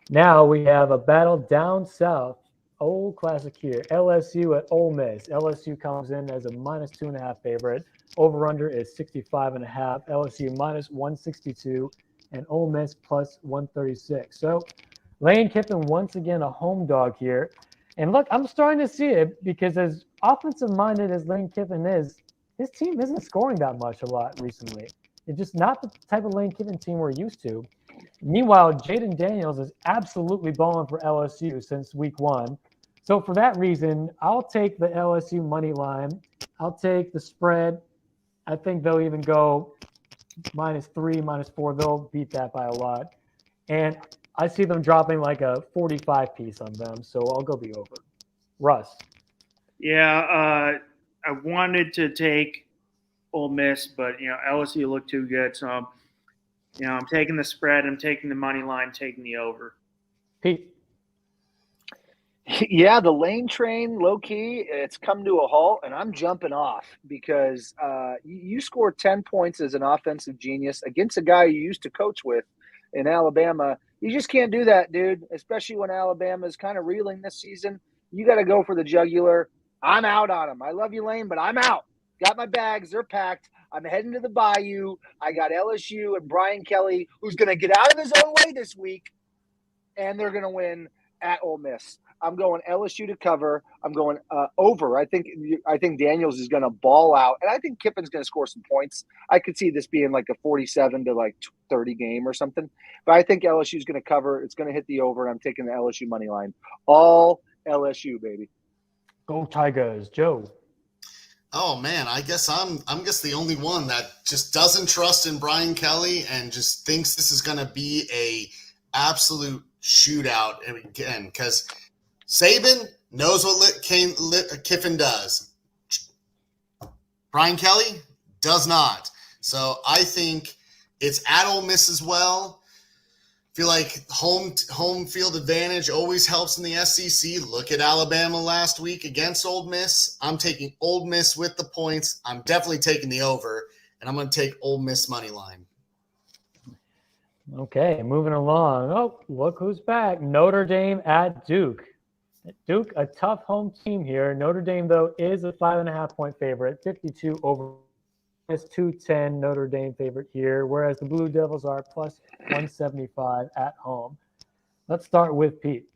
[SPEAKER 1] Now we have a battle down south, old classic here, LSU at Ole Miss. LSU comes in as a -2.5 favorite. Over-under is 65.5. LSU -162, and Ole Miss +136. So Lane Kiffin once again a home dog here. And look, I'm starting to see it because as offensive-minded as Lane Kiffin is, his team isn't scoring that much a lot recently. It's just not the type of Lane Kiffin team we're used to. Meanwhile, Jaden Daniels is absolutely balling for LSU since week 1. So for that reason, I'll take the LSU money line. I'll take the spread. I think they'll even go -3, -4. They'll beat that by a lot. And I see them dropping like a 45 piece on them, so I'll go the over. Russ.
[SPEAKER 4] Yeah, I wanted to take Ole Miss, but LSU looked too good, so I'm taking the spread. I'm taking the money line, taking the over.
[SPEAKER 1] Pete.
[SPEAKER 2] Yeah, the Lane train, low key, it's come to a halt, and I'm jumping off because you scored 10 points as an offensive genius against a guy you used to coach with in Alabama. You just can't do that, dude, especially when Alabama is kind of reeling this season. You got to go for the jugular. I'm out on him. I love you, Lane, but I'm out. Got my bags. They're packed. I'm heading to the Bayou. I got LSU and Brian Kelly, who's going to get out of his own way this week, and they're going to win at Ole Miss. I'm going LSU to cover. I'm going over. I think Daniels is going to ball out, and I think Kiffin's going to score some points. I could see this being like a 47 to 30 game or something. But I think LSU is going to cover. It's going to hit the over, and I'm taking the LSU money line. All LSU, baby.
[SPEAKER 1] Go Tigers. Joe.
[SPEAKER 3] Oh man, I guess I'm the only one that just doesn't trust in Brian Kelly and just thinks this is going to be a absolute shootout again because Saban knows what Kiffin does. Brian Kelly does not. So I think it's at Ole Miss as well. I feel like home field advantage always helps in the SEC. Look at Alabama last week against Ole Miss. I'm taking Ole Miss with the points. I'm definitely taking the over, and I'm going to take Ole Miss money line.
[SPEAKER 1] Okay, moving along. Oh, look who's back. Notre Dame at Duke. Duke, a tough home team here. Notre Dame, though, is a 5.5-point favorite, 52 over. It's 210 Notre Dame favorite here, whereas the Blue Devils are plus 175 at home. Let's start with Pete.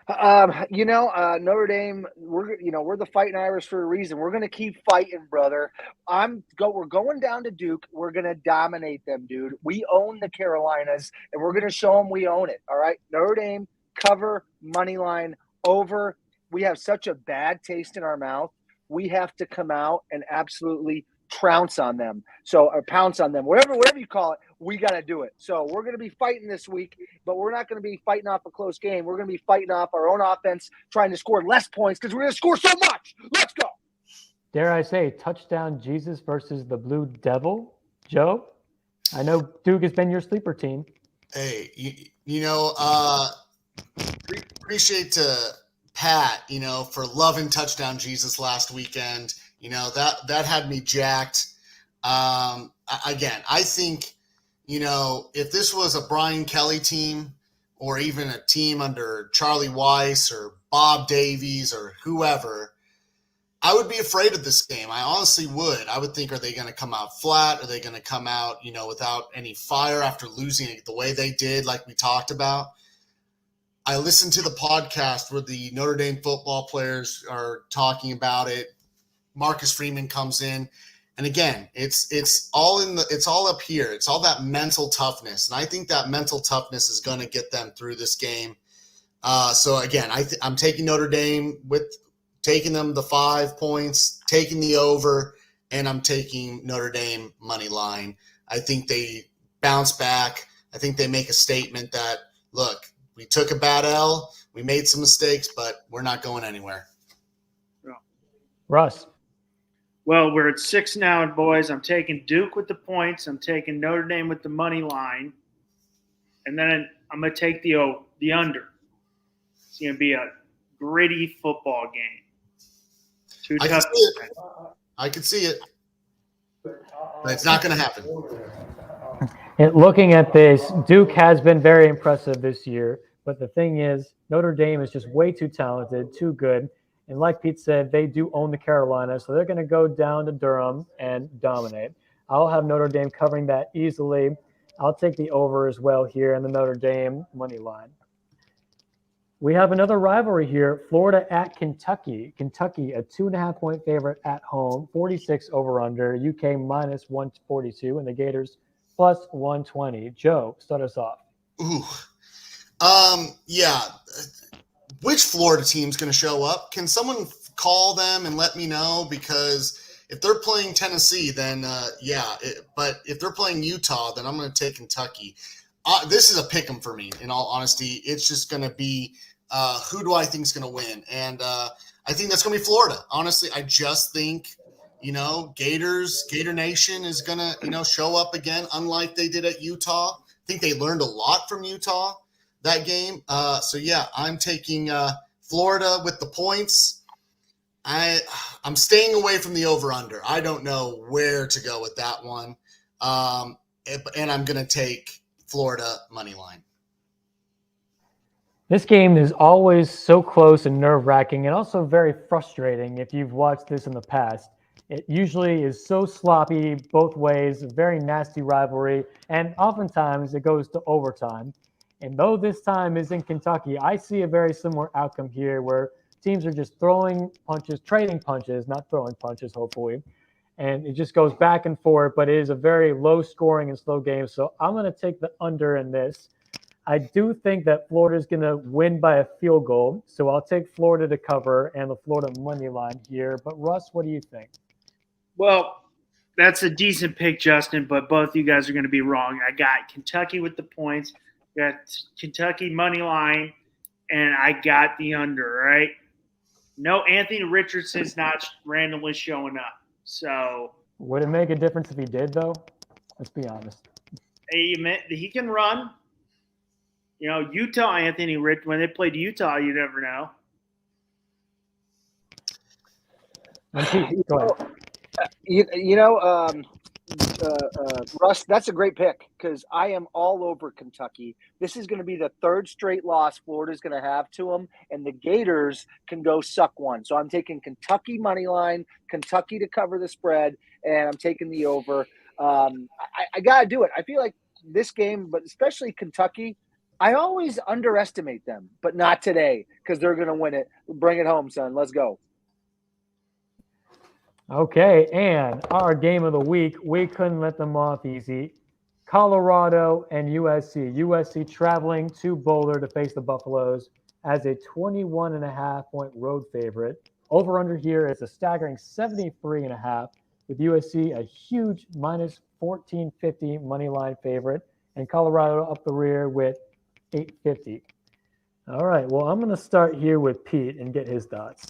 [SPEAKER 2] Notre Dame, we're the Fighting Irish for a reason. We're going to keep fighting, brother. We're going down to Duke. We're going to dominate them, dude. We own the Carolinas, and we're going to show them we own it, all right? Notre Dame, cover, money line, over we have such a bad taste in our mouth. We have to come out and absolutely trounce on them. So, or pounce on them, whatever you call it, we got to do it. So we're going to be fighting this week, but we're not going to be fighting off a close game. We're going to be fighting off our own offense, trying to score less points because we're going to score so much. Let's go.
[SPEAKER 1] Dare I say, touchdown Jesus versus the Blue Devil, Joe? I know Duke has been your sleeper team.
[SPEAKER 3] Hey, appreciate to Pat, for loving touchdown Jesus last weekend. That had me jacked. Again, I think, if this was a Brian Kelly team or even a team under Charlie Weiss or Bob Davies or whoever, I would be afraid of this game. I honestly would. I would think, are they going to come out flat? Are they going to come out, without any fire after losing it the way they did, like we talked about? I listened to the podcast where the Notre Dame football players are talking about it. Marcus Freeman comes in, and again, it's all up here. It's all that mental toughness, and I think that mental toughness is going to get them through this game. So again, I'm taking Notre Dame with taking them the 5 points, taking the over, and I'm taking Notre Dame money line. I think they bounce back. I think they make a statement that, look, we took a bad L, we made some mistakes, but we're not going anywhere.
[SPEAKER 1] Russ.
[SPEAKER 4] Well, we're at 6 now, boys. I'm taking Duke with the points. I'm taking Notre Dame with the money line. And then I'm going to take the under. It's going to be a gritty football game.
[SPEAKER 3] I can see it. But it's not going to happen.
[SPEAKER 1] And looking at this, Duke has been very impressive this year. But the thing is, Notre Dame is just way too talented, too good. And like Pete said, they do own the Carolina, so they're going to go down to Durham and dominate. I'll have Notre Dame covering that easily. I'll take the over as well here in the Notre Dame money line. We have another rivalry here, Florida at Kentucky. Kentucky, a 2.5-point favorite at home, 46 over-under, UK minus 142, and the Gators plus 120. Joe, start us off.
[SPEAKER 3] Ooh. Yeah. Which Florida team's going to show up? Can someone call them and let me know? Because if they're playing Tennessee, then but if they're playing Utah, then I'm going to take Kentucky. This is a pick 'em for me, in all honesty. It's just going to be who do I think is going to win? And I think that's going to be Florida. Honestly, I just think, Gator Nation is going to, show up again, unlike they did at Utah. I think they learned a lot from Utah that game. So, yeah, I'm taking Florida with the points. I'm staying away from the over-under. I don't know where to go with that one. And I'm going to take Florida money line.
[SPEAKER 1] This game is always so close and nerve-wracking and also very frustrating if you've watched this in the past. It usually is so sloppy both ways, a very nasty rivalry, and oftentimes it goes to overtime. And though this time is in Kentucky, I see a very similar outcome here where teams are just throwing punches, trading punches, not throwing punches, hopefully. And it just goes back and forth, but it is a very low-scoring and slow game. So I'm going to take the under in this. I do think that Florida is going to win by a field goal, so I'll take Florida to cover and the Florida money line here. But Russ, what do you think?
[SPEAKER 4] Well, that's a decent pick, Justin, but both you guys are going to be wrong. I got Kentucky with the points, got Kentucky money line, and I got the under, right? No, Anthony Richardson's not randomly showing up. So
[SPEAKER 1] would it make a difference if he did, though? Let's be honest.
[SPEAKER 4] He can run. Utah, Anthony Rich, when they played Utah, you never know.
[SPEAKER 1] Go ahead.
[SPEAKER 2] Russ, that's a great pick because I am all over Kentucky. This is going to be the third straight loss Florida's going to have to them, and the Gators can go suck one. So I'm taking Kentucky money line, Kentucky to cover the spread, and I'm taking the over. I got to do it. I feel like this game, but especially Kentucky, I always underestimate them, but not today because they're going to win it. Bring it home, son. Let's go.
[SPEAKER 1] Okay, and our game of the week, we couldn't let them off easy. Colorado and USC. USC traveling to Boulder to face the Buffaloes. as a 21.5-point road favorite. Over under here is a staggering 73.5, with USC a huge minus 1450 money line favorite, and Colorado up the rear with 850. All right, well, I'm going to start here with Pete and get his thoughts.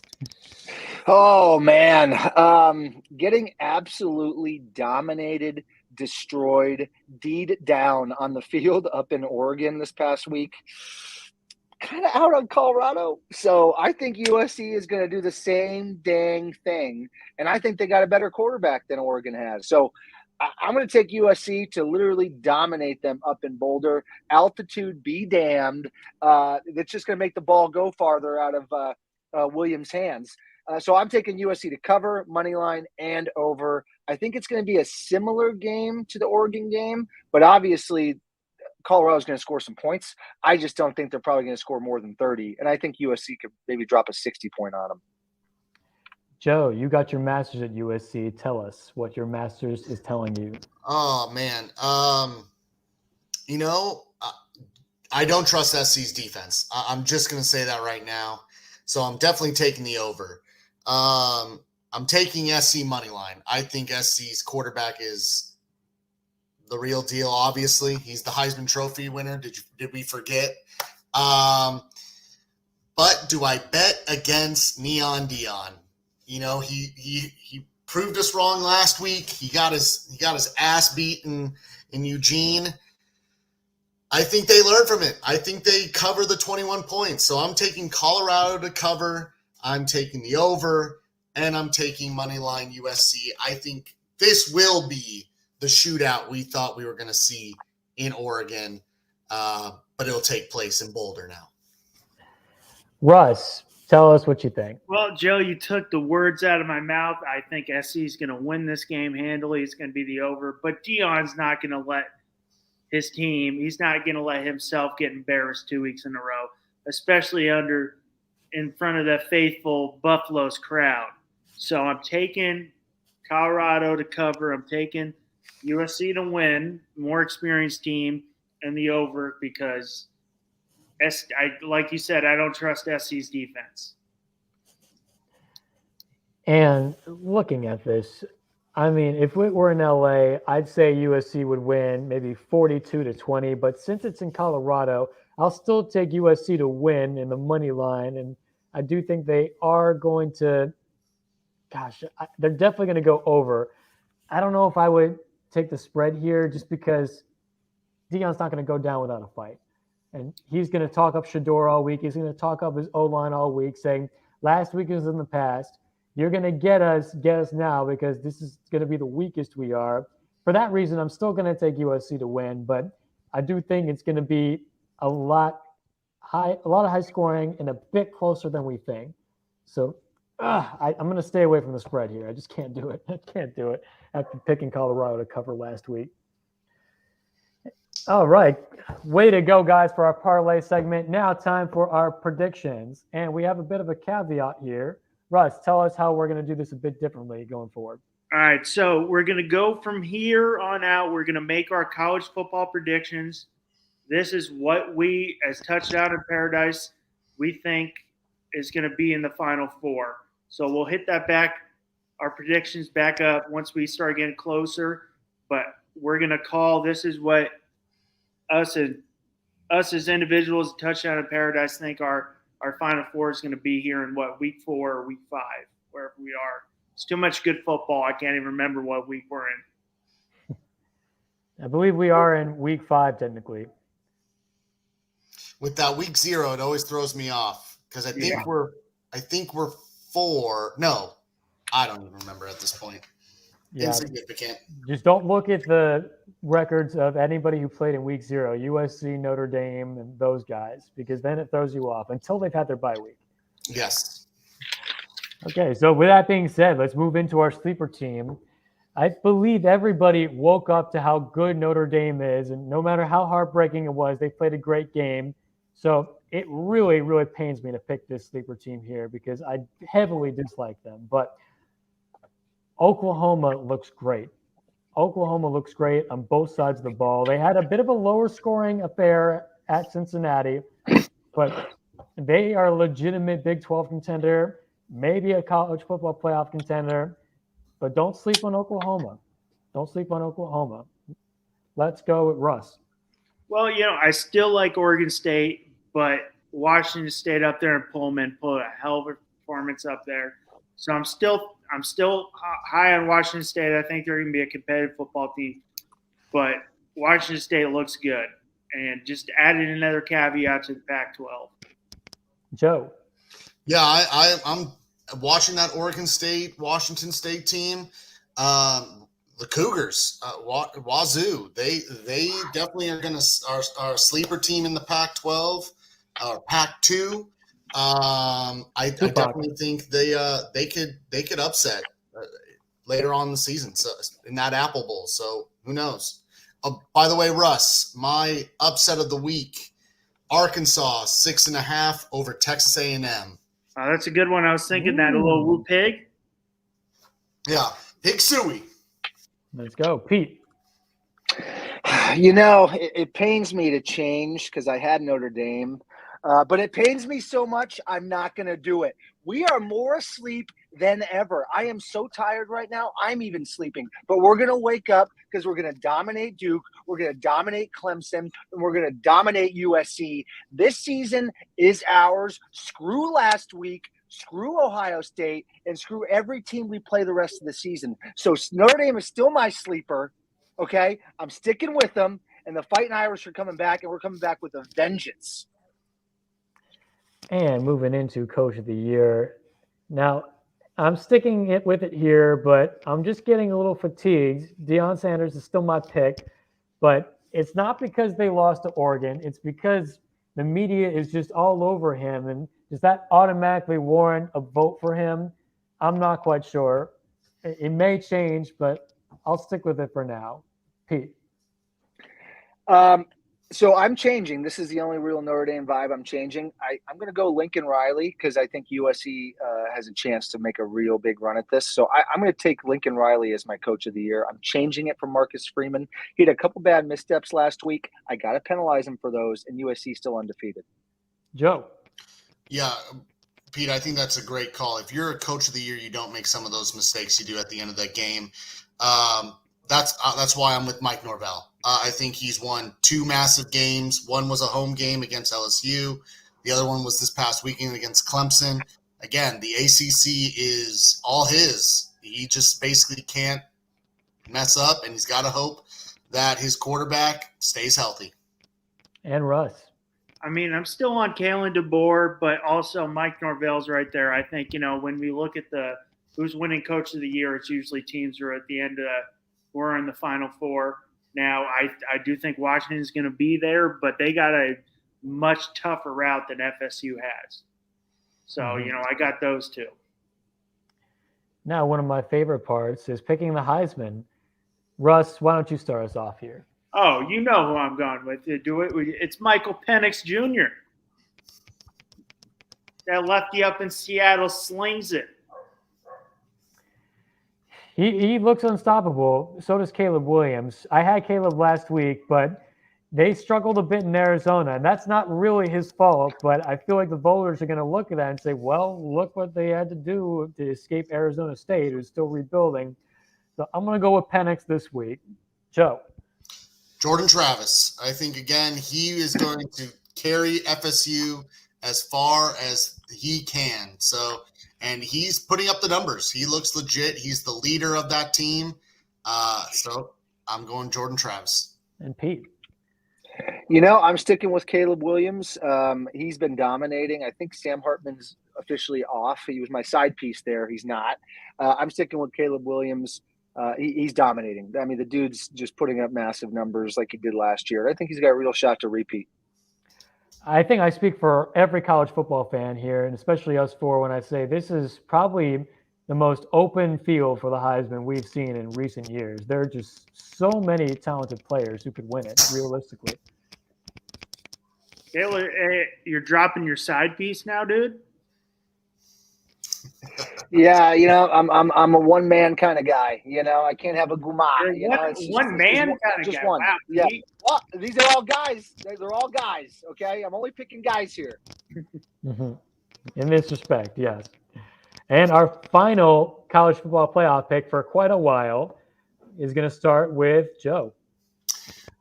[SPEAKER 2] Oh man, getting absolutely dominated, destroyed, D'd down on the field up in Oregon this past week. Kind of out on Colorado. So I think USC is going to do the same dang thing. And I think they got a better quarterback than Oregon has. So I'm going to take USC to literally dominate them up in Boulder. Altitude be damned. That's just going to make the ball go farther out of Williams' hands. So I'm taking USC to cover, money line, and over. I think it's going to be a similar game to the Oregon game, but obviously Colorado's going to score some points. I just don't think they're probably going to score more than 30, and I think USC could maybe drop a 60-point on them.
[SPEAKER 1] Joe, you got your master's at USC. Tell us what your master's is telling you.
[SPEAKER 3] Oh, man. I don't trust SC's defense. I'm just going to say that right now. So I'm definitely taking the over. I'm taking SC money line. I think SC's quarterback is the real deal. Obviously, he's the Heisman Trophy winner. Did we forget? But do I bet against Neon Deion? You know, he proved us wrong last week. He got his ass beaten in Eugene. I think they learn from it. I think they cover the 21 points. So I'm taking Colorado to cover. I'm taking the over, and I'm taking moneyline USC. I think this will be the shootout we thought we were going to see in Oregon, but it'll take place in Boulder now.
[SPEAKER 1] Russ, tell us what you think.
[SPEAKER 4] Well, Joe, you took the words out of my mouth. I think SC is going to win this game handily. It's going to be the over, but Deion's not going to let his team, he's not going to let himself get embarrassed 2 weeks in a row, especially in front of the faithful Buffalo's crowd. So I'm taking Colorado to cover. I'm taking USC to win, more experienced team, and the over because, like you said, I don't trust SC's defense.
[SPEAKER 1] And looking at this, I mean, if we were in LA, I'd say USC would win maybe 42-20. But since it's in Colorado, I'll still take USC to win in the money line. And I do think they are going to, they're definitely going to go over. I don't know if I would take the spread here just because Deion's not going to go down without a fight. And he's going to talk up Shedeur all week. He's going to talk up his O-line all week saying, last week is in the past. You're going to get us now because this is going to be the weakest we are. For that reason, I'm still going to take USC to win, but I do think it's going to be a lot of high scoring and a bit closer than we think. So I'm going to stay away from the spread here. I just can't do it. I can't do it after picking Colorado to cover last week. All right. Way to go, guys, for our parlay segment. Now time for our predictions. And we have a bit of a caveat here. Russ, tell us how we're going to do this a bit differently going forward.
[SPEAKER 4] All right, so we're going to go from here on out. We're going to make our college football predictions. This is what we, as Touchdown in Paradise, we think is going to be in the Final Four. So we'll hit our predictions back up once we start getting closer. But we're going to call this is what us as individuals, Touchdown in Paradise, think our Final Four is going to be here in week 4 or week 5, wherever we are. It's too much good football. I can't even remember what week we're in.
[SPEAKER 1] I believe we are in week 5, technically.
[SPEAKER 3] With that week 0, it always throws me off because I think we're 4. No, I don't even remember at this point. Yeah. Insignificant.
[SPEAKER 1] Just don't look at the records of anybody who played in week 0, USC, Notre Dame, and those guys, because then it throws you off until they've had their bye week.
[SPEAKER 3] Yes.
[SPEAKER 1] Okay, so with that being said, let's move into our sleeper team. I believe everybody woke up to how good Notre Dame is, and no matter how heartbreaking it was, they played a great game. So it really, really pains me to pick this sleeper team here because I heavily dislike them. But Oklahoma looks great. Oklahoma looks great on both sides of the ball. They had a bit of a lower scoring affair at Cincinnati, but They are a legitimate Big 12 contender, maybe a college football playoff contender, but don't sleep on Oklahoma. Don't sleep on Oklahoma. Let's go with Russ.
[SPEAKER 4] Well, I still like Oregon State, but Washington State up there and Pullman put a hell of a performance up there. So I'm still high on Washington State. I think they're going to be a competitive football team, but Washington State looks good. And just added another caveat to the Pac-12.
[SPEAKER 1] Joe.
[SPEAKER 3] Yeah, I'm watching that Washington State team. The Cougars, Wazoo, they definitely are are a sleeper team in the Pac-12 or Pac-2. I definitely think they could upset later on in the season, so in that Apple Bowl. So who knows? By the way, Russ, my upset of the week: Arkansas 6.5 over Texas A&M.
[SPEAKER 4] That's a good one. I was thinking that a little Woo Pig.
[SPEAKER 3] Yeah, Pig Suey.
[SPEAKER 1] Let's go, Pete.
[SPEAKER 2] It pains me to change because I had Notre Dame, but it pains me so much I'm not going to do it. We are more asleep than ever. I am so tired right now. I'm even sleeping, but we're going to wake up because we're going to dominate Duke. We're going to dominate Clemson, and we're going to dominate USC. This season is ours. Screw last week. Screw Ohio State, and screw every team we play the rest of the season. So Notre Dame is still my sleeper, okay? I'm sticking with them, and the Fighting Irish are coming back, and we're coming back with a vengeance.
[SPEAKER 1] And moving into Coach of the Year. Now, I'm sticking with it here, but I'm just getting a little fatigued. Deion Sanders is still my pick, but it's not because they lost to Oregon. It's because the media is just all over him, and does that automatically warrant a vote for him? I'm not quite sure. It may change, but I'll stick with it for now. Pete.
[SPEAKER 2] So I'm changing. This is the only real Notre Dame vibe I'm changing. I'm going to go Lincoln Riley because I think USC has a chance to make a real big run at this. So I'm going to take Lincoln Riley as my Coach of the Year. I'm changing it from Marcus Freeman. He had a couple bad missteps last week. I got to penalize him for those, and USC still undefeated.
[SPEAKER 1] Joe.
[SPEAKER 3] Yeah, Pete, I think that's a great call. If you're a Coach of the Year, you don't make some of those mistakes you do at the end of that game. That's why I'm with Mike Norvell. I think he's won 2 massive games. One was a home game against LSU. The other one was this past weekend against Clemson. Again, the ACC is all his. He just basically can't mess up, and he's got to hope that his quarterback stays healthy.
[SPEAKER 1] And Russ.
[SPEAKER 4] I mean, I'm still on Kalen DeBoer, but also Mike Norvell's right there. I think, when we look at who's winning Coach of the Year, it's usually teams who are at the end we're in the Final Four. Now, I do think Washington's going to be there, but they got a much tougher route than FSU has. So, I got those two.
[SPEAKER 1] Now, one of my favorite parts is picking the Heisman. Russ, why don't you start us off here?
[SPEAKER 4] Oh, you know who I'm going with. It's Michael Penix Jr. That lefty up in Seattle slings it.
[SPEAKER 1] He looks unstoppable. So does Caleb Williams. I had Caleb last week, but they struggled a bit in Arizona, and that's not really his fault. But I feel like the voters are going to look at that and say, well, look what they had to do to escape Arizona State, who's still rebuilding. So I'm going to go with Penix this week. Joe.
[SPEAKER 3] Jordan Travis. I think, again, he is going to carry FSU as far as he can. And he's putting up the numbers. He looks legit. He's the leader of that team. So I'm going Jordan Travis.
[SPEAKER 1] And Pete.
[SPEAKER 2] I'm sticking with Caleb Williams. He's been dominating. I think Sam Hartman's officially off. He was my side piece there. He's not. I'm sticking with Caleb Williams. He's dominating. I mean, the dude's just putting up massive numbers like he did last year. I think he's got a real shot to repeat.
[SPEAKER 1] I think I speak for every college football fan here, and especially us four, when I say this is probably the most open field for the Heisman we've seen in recent years. There are just so many talented players who could win it, realistically.
[SPEAKER 4] Taylor, you're dropping your side piece now, dude?
[SPEAKER 2] Yeah, I'm a one-man kind of guy. I can't have a guma.
[SPEAKER 4] One man kind of guy.
[SPEAKER 2] One.
[SPEAKER 4] Wow.
[SPEAKER 2] Yeah. Well, these are all guys. They're all guys. Okay, I'm only picking guys here.
[SPEAKER 1] Mhm. In this respect, yes. And our final college football playoff pick for quite a while is going to start with Joe.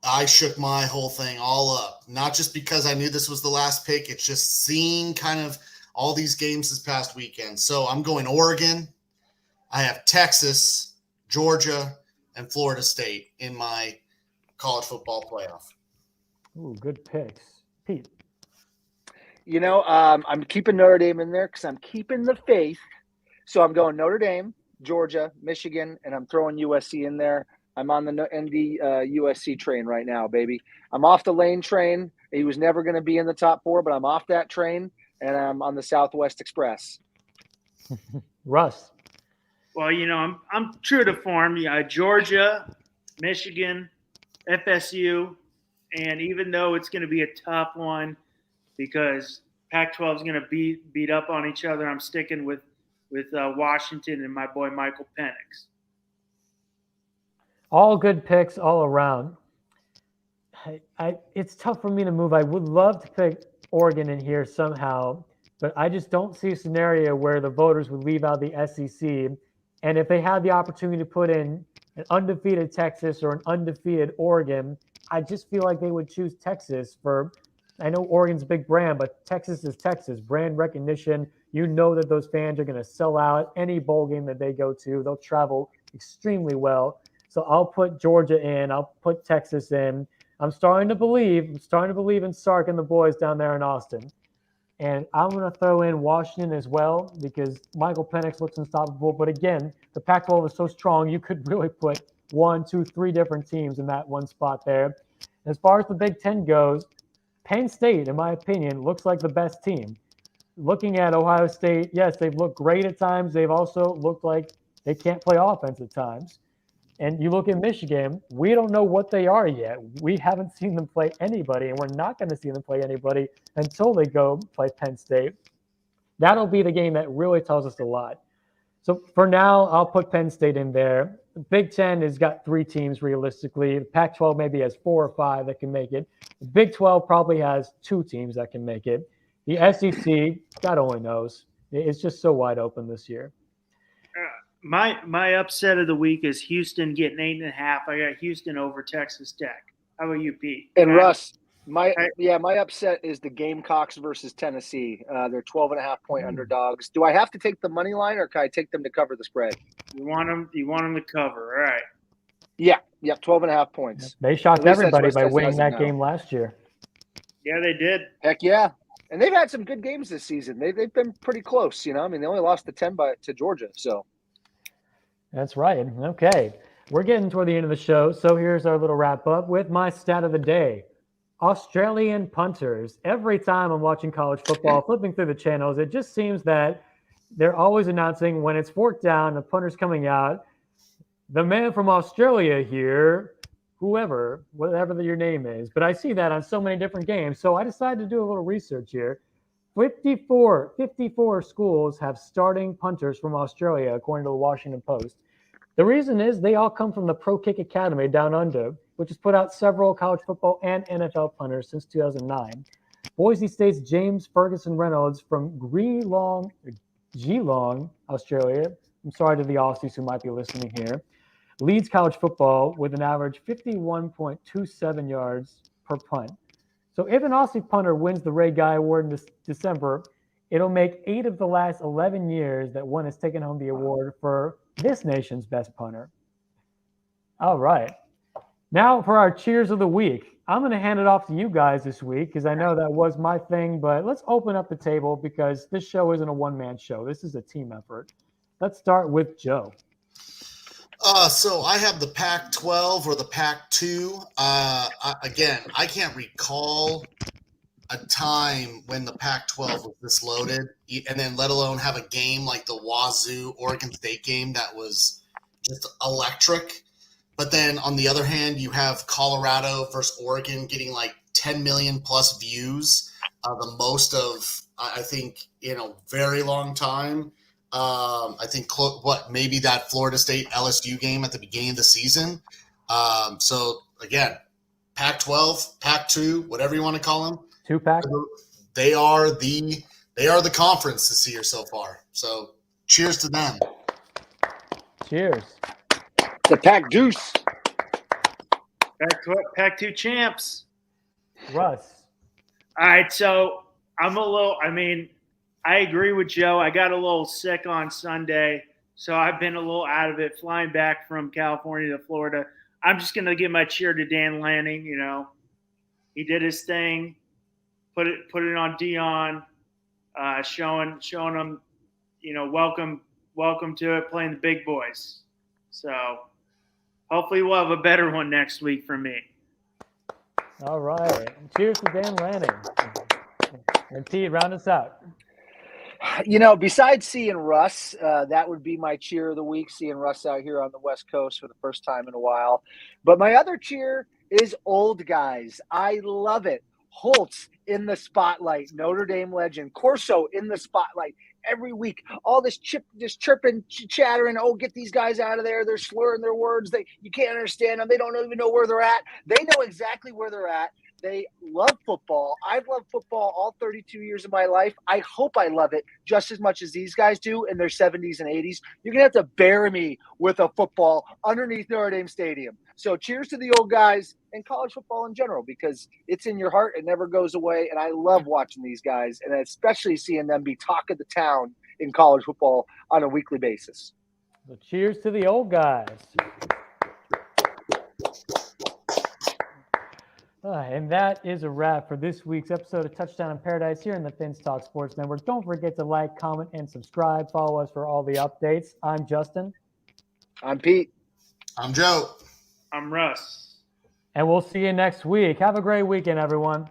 [SPEAKER 3] I shook my whole thing all up, not just because I knew this was the last pick. It's just seeing kind of all these games this past weekend. So I'm going Oregon. I have Texas, Georgia, and Florida State in my college football playoff.
[SPEAKER 1] Ooh, good picks. Pete.
[SPEAKER 2] I'm keeping Notre Dame in there because I'm keeping the faith. So I'm going Notre Dame, Georgia, Michigan, and I'm throwing USC in there. I'm on the USC train right now, baby. I'm off the Lane train. He was never going to be in the top 4, but I'm off that train, and I'm on the Southwest Express.
[SPEAKER 1] Russ.
[SPEAKER 4] Well, I'm true to form. Georgia, Michigan, FSU, and even though it's going to be a tough one because Pac-12 is going to beat up on each other, I'm sticking with Washington and my boy Michael Penix.
[SPEAKER 1] All good picks all around. It's tough for me to move. I would love to pick Oregon in here somehow, but I just don't see a scenario where the voters would leave out the SEC. And if they had the opportunity to put in an undefeated Texas or an undefeated Oregon, I just feel like they would choose Texas for. I know Oregon's a big brand, but Texas is Texas. Brand recognition. You know that those fans are going to sell out any bowl game that they go to. They'll travel extremely well. So I'll put Georgia in. I'll put Texas in. I'm starting to believe in Sark and the boys down there in Austin. And I'm going to throw in Washington as well because Michael Penix looks unstoppable. But again, the Pac-12 is so strong, you could really put 1, 2, 3 different teams in that one spot there. As far as the Big Ten goes, Penn State, in my opinion, looks like the best team. Looking at Ohio State, yes, they've looked great at times. They've also looked like they can't play offense at times. And you look at Michigan, we don't know what they are yet. We haven't seen them play anybody, and we're not going to see them play anybody until they go play Penn State. That'll be the game that really tells us a lot. So for now, I'll put Penn State in there. The Big Ten has got 3 teams realistically. The Pac-12 maybe has 4 or 5 that can make it. The Big 12 probably has 2 teams that can make it. The SEC, God only knows. It's just so wide open this year.
[SPEAKER 4] My upset of the week is Houston getting 8.5. I got Houston over Texas Tech. How about you, Pete?
[SPEAKER 2] And Russ, my upset is the Gamecocks versus Tennessee. They're 12.5-point underdogs. Do I have to take the money line, or can I take them to cover the spread?
[SPEAKER 4] You want them to cover, all right?
[SPEAKER 2] Yeah, 12.5 points.
[SPEAKER 1] They shocked everybody by winning that game last year.
[SPEAKER 4] Yeah, they did.
[SPEAKER 2] Heck yeah. And they've had some good games this season. They've been pretty close, they only lost to 10 to Georgia, so.
[SPEAKER 1] That's right. Okay. We're getting toward the end of the show, so here's our little wrap up with my stat of the day. Australian punters. Every time I'm watching college football, flipping through the channels, it just seems that they're always announcing when it's fourth down, the punter's coming out, the man from Australia here, whoever, whatever your name is. But I see that on so many different games, so I decided to do a little research here. 54 schools have starting punters from Australia, according to the Washington Post. The reason is they all come from the Pro Kick Academy down under, which has put out several college football and NFL punters since 2009. Boise State's James Ferguson Reynolds from Geelong, Australia. I'm sorry to the Aussies who might be listening here. Leads college football with an average 51.27 yards per punt. So if an Aussie punter wins the Ray Guy Award in December, it'll make 8 of the last 11 years that one has taken home the award for this nation's best punter. All right. Now for our cheers of the week. I'm going to hand it off to you guys this week because I know that was my thing, but let's open up the table because this show isn't a one-man show. This is a team effort. Let's start with Joe.
[SPEAKER 3] So I have the Pac-12 or the Pac-2. Again, I can't recall a time when the Pac-12 was this loaded, and then let alone have a game like the Wazoo-Oregon State game that was just electric. But then on the other hand, you have Colorado versus Oregon getting like 10 million plus views, the most of, I think, in a very long time. I think maybe that Florida State LSU game at the beginning of the season. So again, Pac-12, Pac-2, whatever you want to call them.
[SPEAKER 1] 2-pack.
[SPEAKER 3] They are They are the conference this year so far. So cheers to them.
[SPEAKER 1] Cheers.
[SPEAKER 2] The Pack Deuce.
[SPEAKER 4] Pac-2 champs.
[SPEAKER 1] Russ.
[SPEAKER 4] All right, so I agree with Joe. I got a little sick on Sunday, so I've been a little out of it flying back from California to Florida. I'm just going to give my cheer to Dan Lanning. You know, he did his thing, put it on Dion, showing him, you know, welcome to it, playing the big boys. So hopefully we'll have a better one next week from me.
[SPEAKER 1] All right. Cheers to Dan Lanning. And Pete, round us out.
[SPEAKER 2] You know, besides seeing Russ, that would be my cheer of the week, seeing Russ out here on the West Coast for the first time in a while. But my other cheer is old guys. I love it. Holtz in the spotlight, Notre Dame legend. Corso in the spotlight every week. All this chirping, chattering. Oh, get these guys out of there. They're slurring their words. You can't understand them. They don't even know where they're at. They know exactly where they're at. They love football. I've loved football all 32 years of my life. I hope I love it just as much as these guys do in their 70s and 80s. You're going to have to bury me with a football underneath Notre Dame Stadium. So cheers to the old guys and college football in general, because it's in your heart. It never goes away. And I love watching these guys, and especially seeing them be talk of the town in college football on a weekly basis.
[SPEAKER 1] So cheers to the old guys. And that is a wrap for this week's episode of Touchdown in Paradise here in the Fins Talk Sports Network. Don't forget to like, comment, and subscribe. Follow us for all the updates. I'm Justin.
[SPEAKER 2] I'm Pete.
[SPEAKER 3] I'm Joe.
[SPEAKER 4] I'm Russ.
[SPEAKER 1] And we'll see you next week. Have a great weekend, everyone.